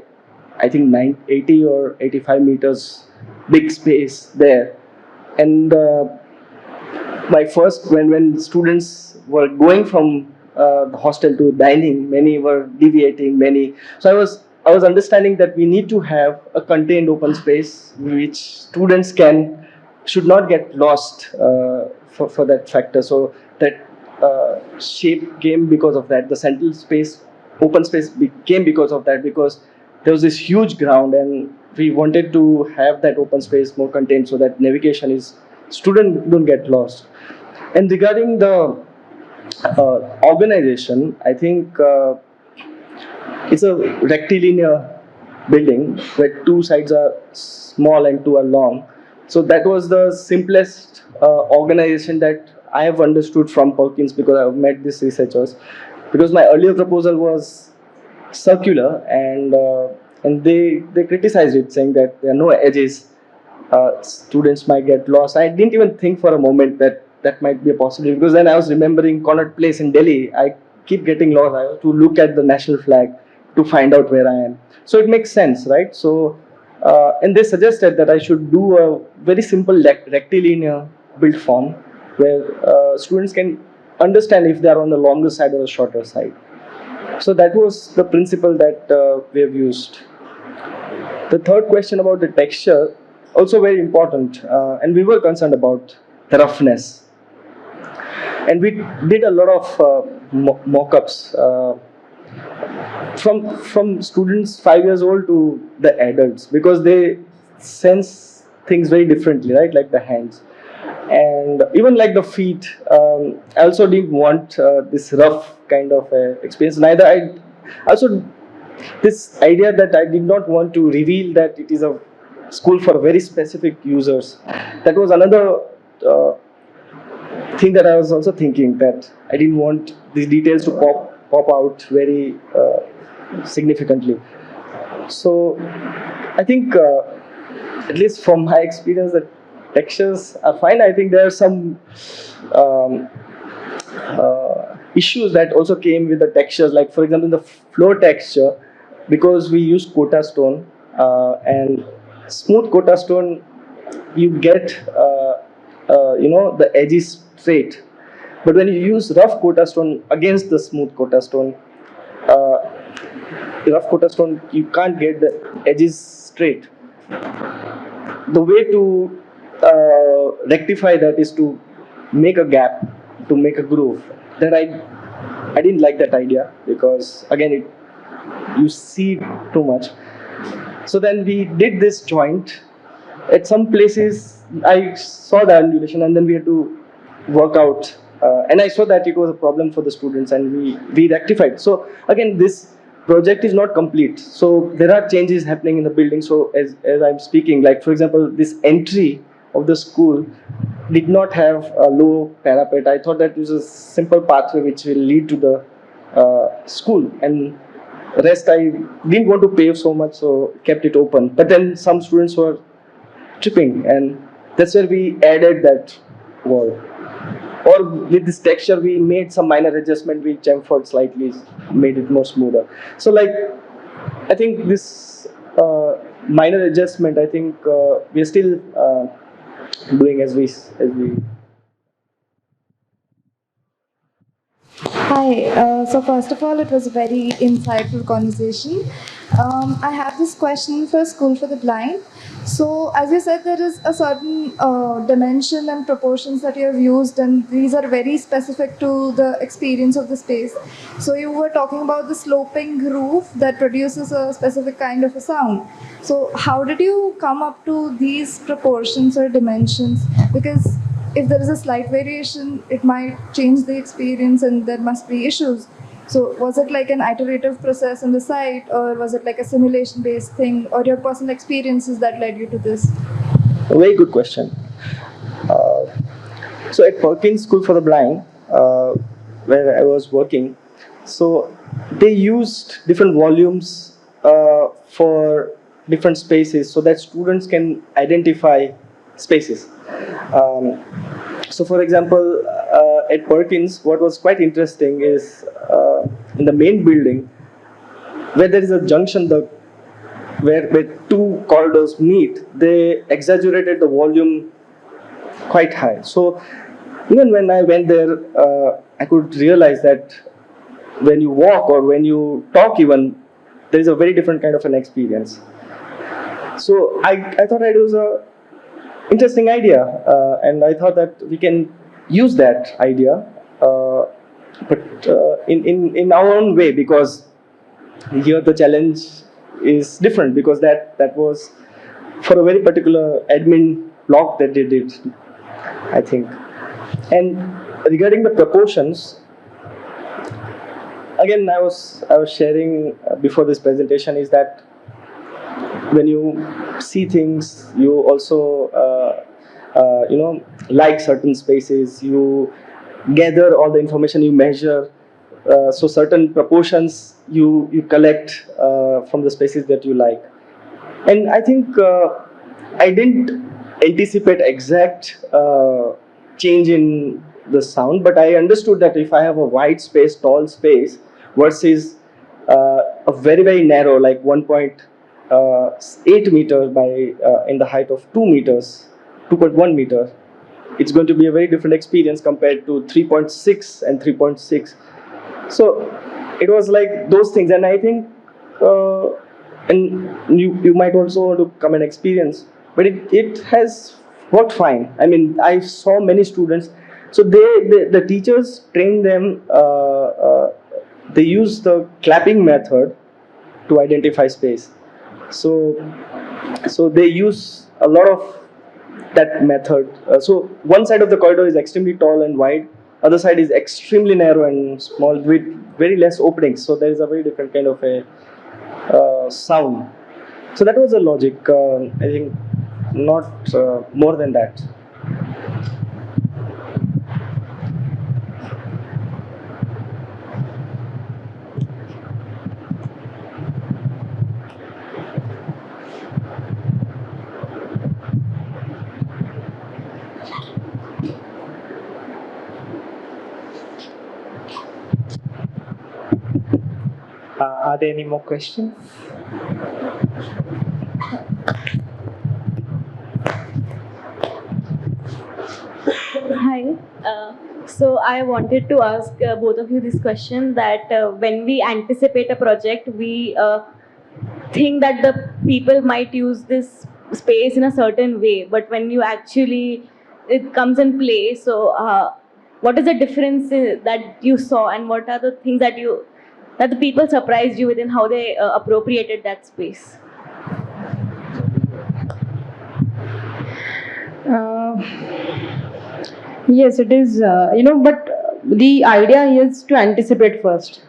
I think 80 or 85 meters big space there. And my first, when students were going from the hostel to dining, many were deviating, many. So I was understanding that we need to have a contained open space which students should not get lost for that factor. So that shape came because of that. The central space, open space became because of that, because there was this huge ground and we wanted to have that open space more contained so that navigation is, student don't get lost. And regarding the organization, I think it's a rectilinear building where two sides are small and two are long. So that was the simplest organization that I have understood from Perkins, because I have met these researchers. Because my earlier proposal was circular, and they criticized it, saying that there are no edges, students might get lost. I didn't even think for a moment that that might be a possibility, because then I was remembering Connaught Place in Delhi. I keep getting lost. I have to look at the national flag to find out where I am. So it makes sense, right? So, and they suggested that I should do a very simple rectilinear build form where students can understand if they are on the longer side or the shorter side. So that was the principle that we have used. The third question about the texture, also very important, and we were concerned about the roughness. And we did a lot of mock-ups from students 5 years old to the adults, because they sense things very differently, right? Like the hands, and even like the feet. I also didn't want this rough kind of experience. Neither I also, this idea that I did not want to reveal that it is a school for very specific users. That was another thing that I was also thinking, that I didn't want these details to pop out very significantly. So I think, at least from my experience, the textures are fine. I think there are some issues that also came with the textures, like for example the floor texture, because we use Kota stone, and smooth Kota stone, you get the edges straight, but when you use rough Kota stone against the smooth Kota stone, rough Kota stone, you can't get the edges straight. The way to rectify that is to make a gap, to make a groove. That I didn't like that idea, because again you see too much. So then we did this joint. At some places I saw the undulation, and then we had to work out, and I saw that it was a problem for the students, and we rectified. So again, this project is not complete, so there are changes happening in the building. So as I'm speaking, like for example, this entry of the school did not have a low parapet. I thought that it was a simple pathway which will lead to the school, and rest I didn't want to pave so much, so kept it open. But then some students were tripping, and that's where we added that wall. Or with this texture, we made some minor adjustment. We chamfered slightly, made it more smoother. So like, I think this minor adjustment, I think we are still doing as we. Hi. So first of all, it was a very insightful conversation. I have this question for School for the Blind. So as you said, there is a certain dimension and proportions that you have used, and these are very specific to the experience of the space. So you were talking about the sloping roof that produces a specific kind of a sound. So how did you come up to these proportions or dimensions? Because if there is a slight variation, it might change the experience and there must be issues. So was it like an iterative process on the site, or was it like a simulation-based thing, or your personal experiences that led you to this? A very good question. So at Perkins School for the Blind, where I was working, so they used different volumes for different spaces so that students can identify spaces. So for example, at Perkins, what was quite interesting is in the main building, where there is a junction, where two corridors meet, they exaggerated the volume quite high. So Even when I went there, I could realize that when you walk or when you talk, even there is a very different kind of an experience. So I thought it was a interesting idea, and I thought that we can use that idea, but in our own way, because here the challenge is different, because that was for a very particular admin block that they did, I think. And regarding the proportions, again, I was sharing before this presentation, is that when you see things, you also like certain spaces, you gather all the information, you measure, so certain proportions you collect from the spaces that you like. And I think I didn't anticipate exact change in the sound, but I understood that if I have a wide space, tall space, versus a very, very narrow, like 1.8 meters by in the height of 2 meters, 2.1 meters, it's going to be a very different experience compared to 3.6 and 3.6. So it was like those things, and I think, and you might also want to come and experience, but it has worked fine. I mean, I saw many students, so the teachers trained them. They use the clapping method to identify space. So they use a lot of that method. So one side of the corridor is extremely tall and wide, other side is extremely narrow and small with very less openings. So there is a very different kind of a sound. So that was the logic. I think not more than that. Are there any more questions? Hi. So I wanted to ask both of you this question, that when we anticipate a project, we think that the people might use this space in a certain way, but when you actually it comes in play, so what is the difference that you saw, and what are the things that the people surprised you with in how they appropriated that space? Yes, it is, but the idea is to anticipate first.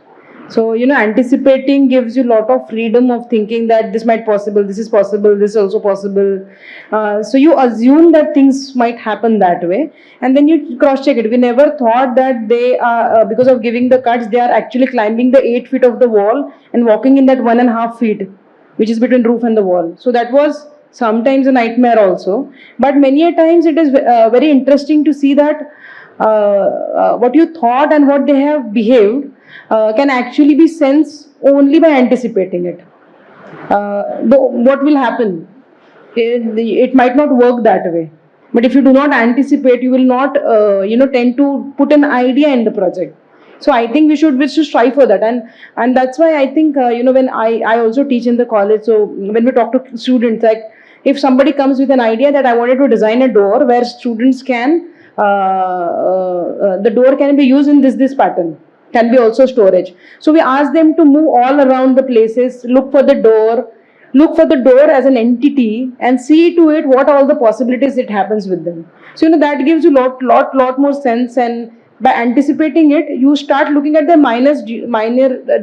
So, anticipating gives you a lot of freedom of thinking that this might possible, this is possible, this is also possible. So you assume that things might happen that way, and then you cross-check it. We never thought that they are, because of giving the cuts, they are actually climbing the 8 feet of the wall and walking in that 1.5 feet, which is between roof and the wall. So that was sometimes a nightmare also. But many a times it is very interesting to see that what you thought and what they have behaved can actually be sensed only by anticipating it. What will happen? It might not work that way. But if you do not anticipate, you will not, tend to put an idea in the project. So I think we should strive for that, and that's why I think when I also teach in the college. So when we talk to students, like if somebody comes with an idea that I wanted to design a door where students can the door can be used in this pattern, can be also storage. So we ask them to move all around the places, look for the door as an entity, and see to it what all the possibilities it happens with them. So that gives you lot more sense, and by anticipating it, you start looking at the minor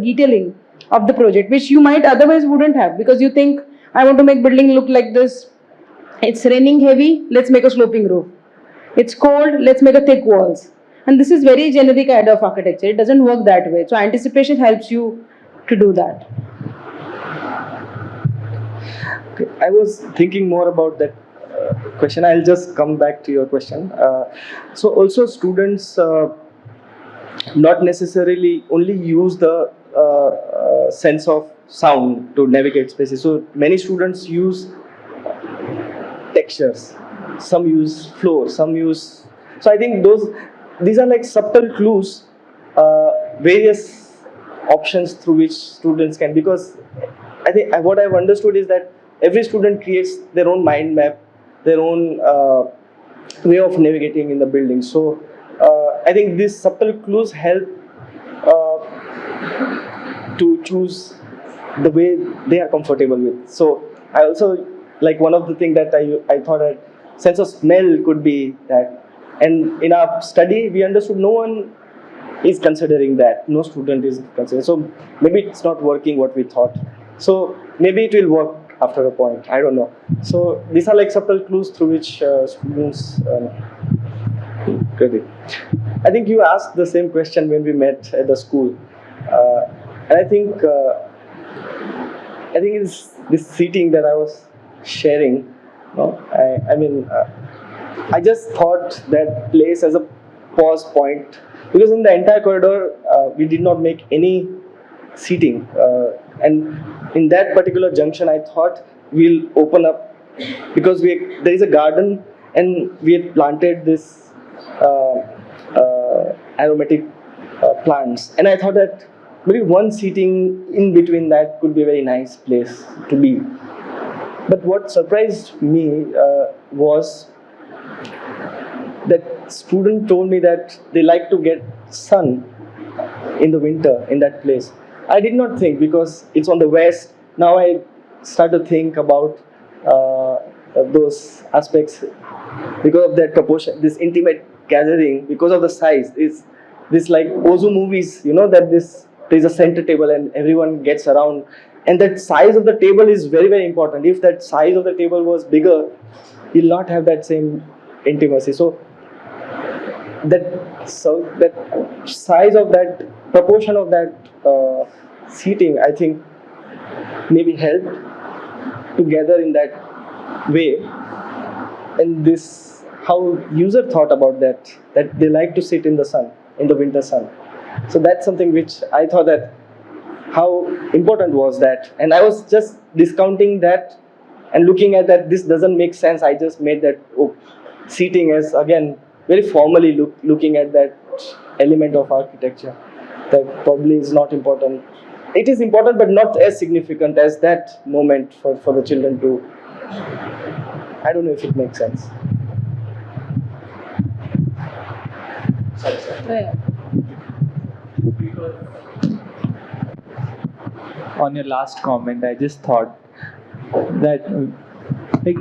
detailing of the project, which you might otherwise wouldn't have, because you think, I want to make building look like this. It's raining heavy, let's make a sloping roof. It's cold, let's make a thick walls. And this is very generic idea of architecture. It doesn't work that way. So anticipation helps you to do that. Okay. I was thinking more about that question. I'll just come back to your question. So also students not necessarily only use the sense of sound to navigate spaces. So many students use textures. Some use floor. Some use So I think these are like subtle clues, various options through which students can, because I think what I've understood is that every student creates their own mind map, their own way of navigating in the building. So I think these subtle clues help to choose the way they are comfortable with. So I also, like, one of the things that I thought that sense of smell could be that, and in our study we understood no one is considering that, no student is considering, so maybe it's not working what we thought, so maybe it will work after a point, I don't know. So these are like subtle clues through which students credit. I think you asked the same question when we met at the school, and I think it's this seating that I was sharing. No, I just thought that place as a pause point, because in the entire corridor we did not make any seating, and in that particular junction I thought we'll open up, because there is a garden and we had planted this aromatic plants, and I thought that maybe one seating in between that could be a very nice place to be. But what surprised me was that student told me that they like to get sun in the winter in that place. I did not think, because it's on the west. Now I start to think about those aspects, because of that proportion, this intimate gathering, because of the size. Is this like Ozu movies? You know that there's a center table and everyone gets around, and that size of the table is very, very important. If that size of the table was bigger, you'll not have that same intimacy. So that size of that, proportion of that seating, I think maybe helped to gather in that way. And this, how user thought about that they like to sit in the sun, in the winter sun. So that's something which I thought that how important was that, and I was just discounting that and looking at that this doesn't make sense. I just made that seating as, again, very formally looking at that element of architecture that probably is not important. It is important, but not as significant as that moment for the children to. I don't know if it makes sense. On your last comment, I just thought that, like,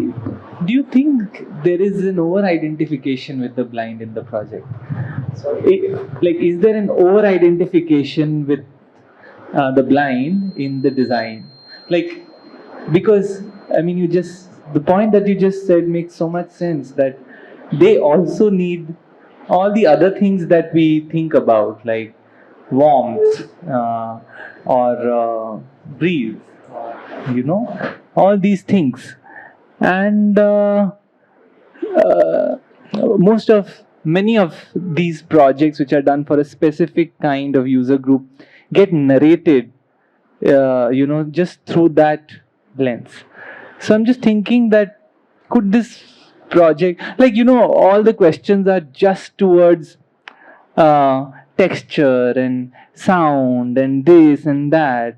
do you think there is an over-identification with the blind in the project? Like, is there an over-identification with the blind in the design? Like, because, I mean, the point that you just said makes so much sense, that they also need all the other things that we think about, like warmth, or breathe, all these things. And many of these projects which are done for a specific kind of user group get narrated, just through that lens. So I'm just thinking that, could this project, like, all the questions are just towards texture and sound and this and that,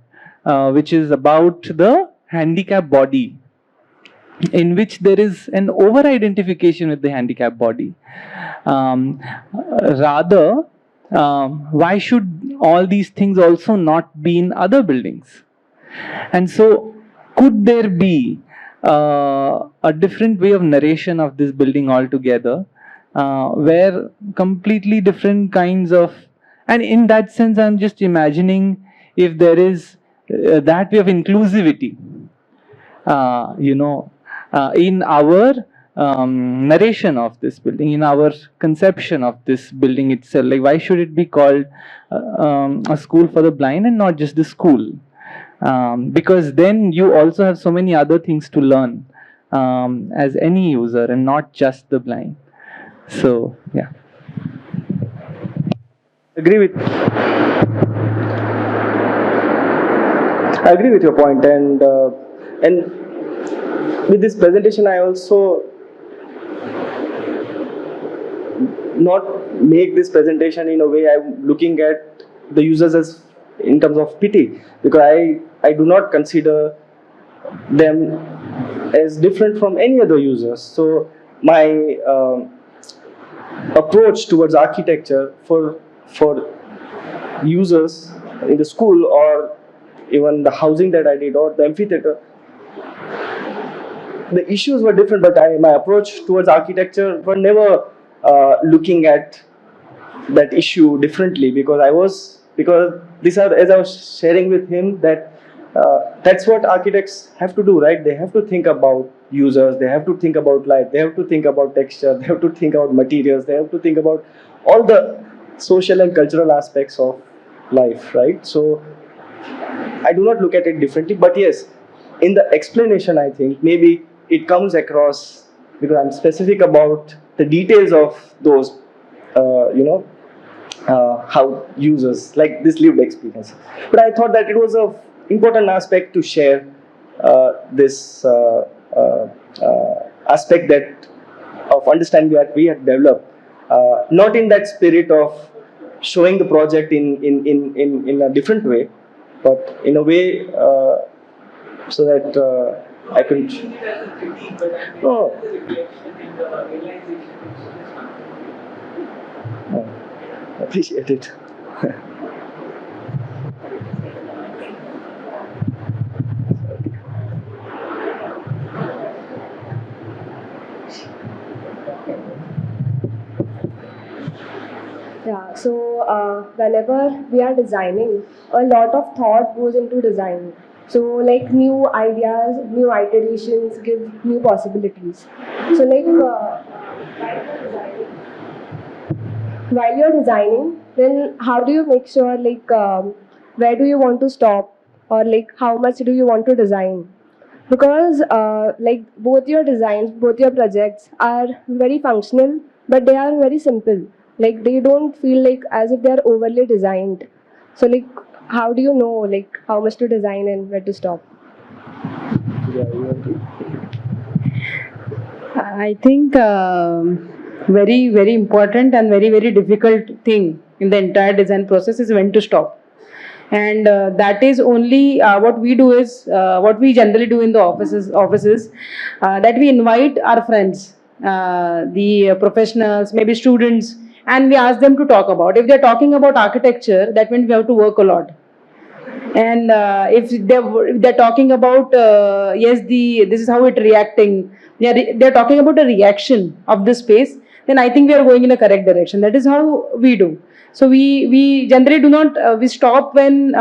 which is about the handicapped body, in which there is an over-identification with the handicapped body. Rather, why should all these things also not be in other buildings? And so, could there be a different way of narration of this building altogether, where completely different kinds of, and in that sense I'm just imagining if there is that way of inclusivity, in our narration of this building, in our conception of this building itself. Like, why should it be called a school for the blind and not just the school? Because then you also have so many other things to learn as any user, and not just the blind. So, yeah. I agree with your point, and with this presentation, I also not make this presentation in a way I'm looking at the users as in terms of pity, because I do not consider them as different from any other users. So my approach towards architecture for users in the school, or even the housing that I did, or the amphitheater, the issues were different, but my approach towards architecture were never looking at that issue differently, because these are, as I was sharing with him, that that's what architects have to do, right? They have to think about users, they have to think about light, they have to think about texture, they have to think about materials, they have to think about all the social and cultural aspects of life, right? So I do not look at it differently, but yes, in the explanation, I think maybe it comes across because I'm specific about the details of those, how users like this lived experience. But I thought that it was an important aspect to share this aspect that of understanding that we had developed, not in that spirit of showing the project in a different way, but in a way so that I can. Oh. Appreciate it. Yeah, so whenever we are designing, a lot of thought goes into design. So like new ideas, new iterations give new possibilities. So like while you're designing, then how do you make sure like where do you want to stop, or like how much do you want to design? Because like both your designs, both your projects are very functional, but they are very simple. Like they don't feel like as if they are overly designed. So like how do you know like how much to design and where to stop? I think very, very important and very, very difficult thing in the entire design process is when to stop. And that is only what we do is what we generally do in the offices that we invite our friends, the professionals, maybe students, and we ask them to talk about. If they're talking about architecture, that means we have to work a lot. And if they're talking about yes, this is how it reacting, they're talking about a reaction of the space, then I think we are going in a correct direction. That is how we do. So we generally do not we stop when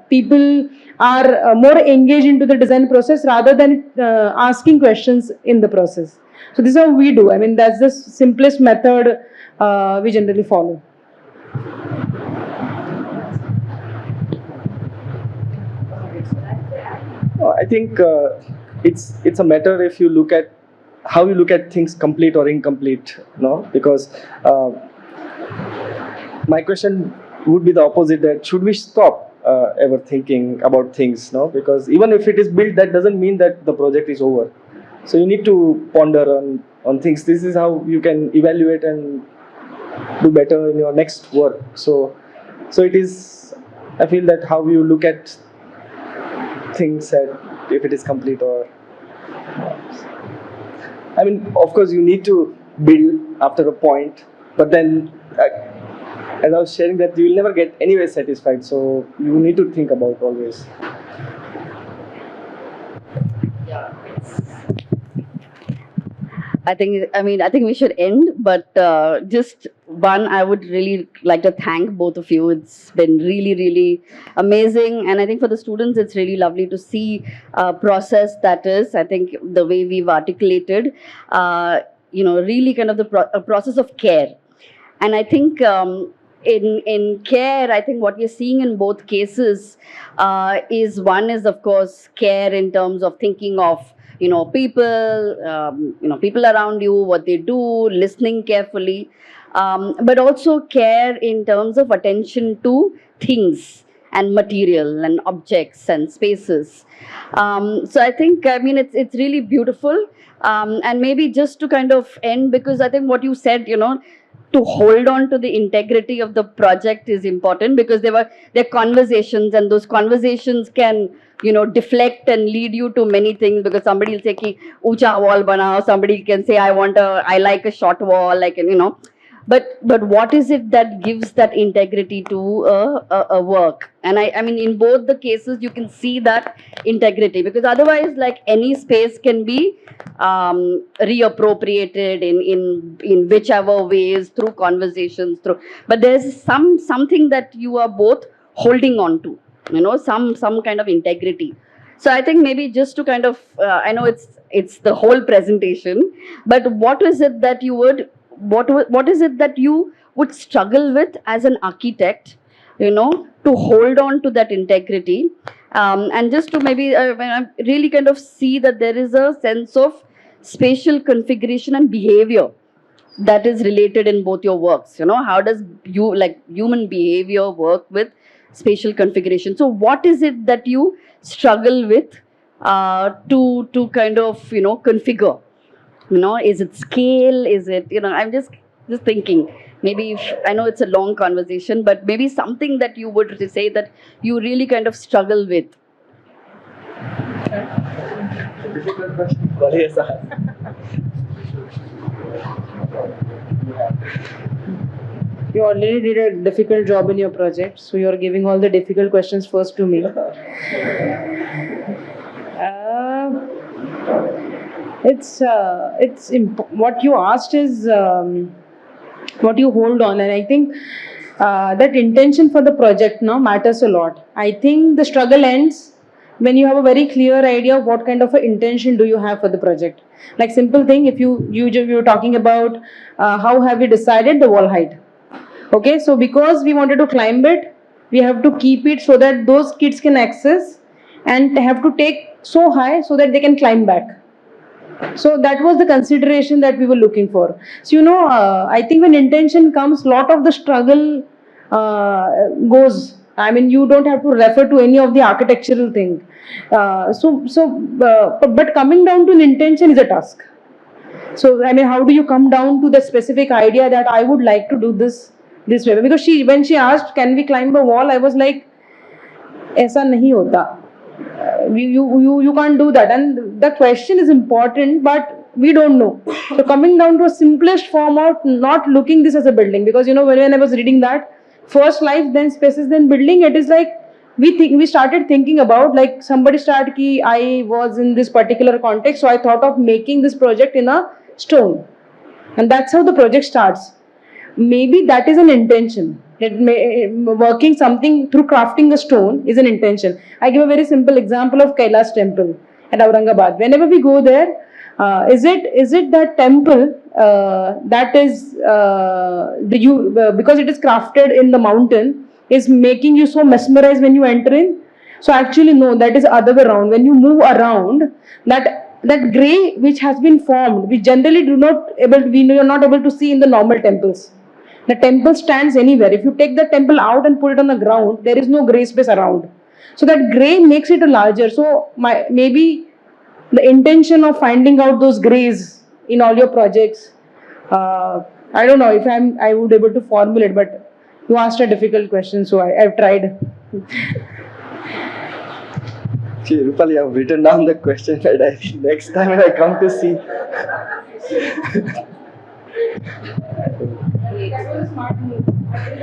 people are more engaged into the design process rather than asking questions in the process. So this is how we do. I mean, that's the simplest method we generally follow. I think it's a matter if you look at how you look at things complete or incomplete, no? Because my question would be the opposite: that should we stop ever thinking about things, no? Because even if it is built, that doesn't mean that the project is over. So you need to ponder on things. This is how you can evaluate and do better in your next work. So it is. I feel that how you look at things, that if it is complete or. I mean, of course, you need to build after a point, but then, as I was sharing, that you will never get anyway satisfied. So you need to think about always. I think we should end, but just one, I would really like to thank both of you. It's been really, really amazing. And I think for the students, it's really lovely to see a process that is, I think the way we've articulated, really kind of a process of care. And I think in care, I think what we're seeing in both cases is one is, of course, care in terms of thinking of people around you, what they do, listening carefully, but also care in terms of attention to things and material and objects and spaces. So I think, it's really beautiful. And maybe just to kind of end, because I think what you said, to hold on to the integrity of the project is important, because there are conversations, and those conversations can, deflect and lead you to many things, because somebody will say ki ucha wall banao, somebody can say I like a short wall, like, but what is it that gives that integrity to a work? And I mean, in both the cases you can see that integrity, because otherwise, like, any space can be reappropriated in whichever ways, through conversations, but there's something that you are both holding on to, some kind of integrity. So I think maybe just to kind of I know it's the whole presentation, but what is it that you would what is it that you would struggle with as an architect, to hold on to that integrity, and just to maybe really kind of see that there is a sense of spatial configuration and behavior that is related in both your works. How does human behavior work with spatial configuration? So what is it that you struggle with to kind of configure? Is it scale? Is it, I'm just thinking, maybe I know it's a long conversation, but maybe something that you would say that you really kind of struggle with. Difficult question. You already did a difficult job in your project, so you're giving all the difficult questions first to me. What you asked is what you hold on, and I think that intention for the project now matters a lot. I think the struggle ends when you have a very clear idea of what kind of an intention do you have for the project. Like, simple thing, if you're talking about how have we decided the wall height. Okay, so because we wanted to climb it, we have to keep it so that those kids can access, and have to take so high so that they can climb back. So that was the consideration that we were looking for. So, I think when intention comes, lot of the struggle goes. I mean, you don't have to refer to any of the architectural thing. But coming down to an intention is a task. So, I mean, how do you come down to the specific idea that I would like to do this way? Because when she asked, can we climb a wall, I was like, aisa nahi hota. You can't do that. And the question is important, but we don't know. So coming down to a simplest form of not looking this as a building, because when I was reading that, first life, then spaces, then building, it is like we started thinking about, like, somebody started ki I was in this particular context, so I thought of making this project in a stone, and that's how the project starts. Maybe that is an intention. Working something through crafting a stone is an intention. I give a very simple example of Kailash temple at Aurangabad. Whenever we go there, is it that temple that is because it is crafted in the mountain, is making you so mesmerized when you enter in? So actually no, that is other way around. When you move around, that grey which has been formed, we generally we are not able to see in the normal temples. The temple stands anywhere. If you take the temple out and put it on the ground, there is no grey space around. So that grey makes it larger. So maybe the intention of finding out those greys in all your projects, I don't know if I would be able to formulate, but you asked a difficult question, so I've tried. See, Rupali, I've written down the question, but I think next time when I come to see. That was a smart move. I've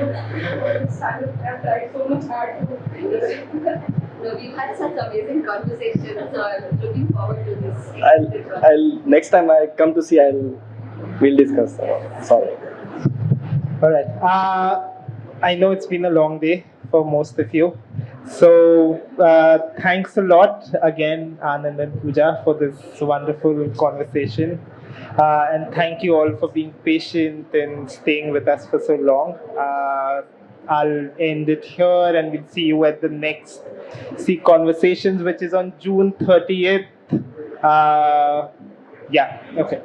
tried so much hard to. No, we've had such amazing conversations, so I'm looking forward to this. I'll next time I come to see, we'll discuss. Sorry. All right. I know it's been a long day for most of you. So thanks a lot again, Anand and Pooja, for this wonderful conversation. And thank you all for being patient and staying with us for so long. I'll end it here, and we'll see you at the next SEEK Conversations, which is on June 30th. Yeah, okay.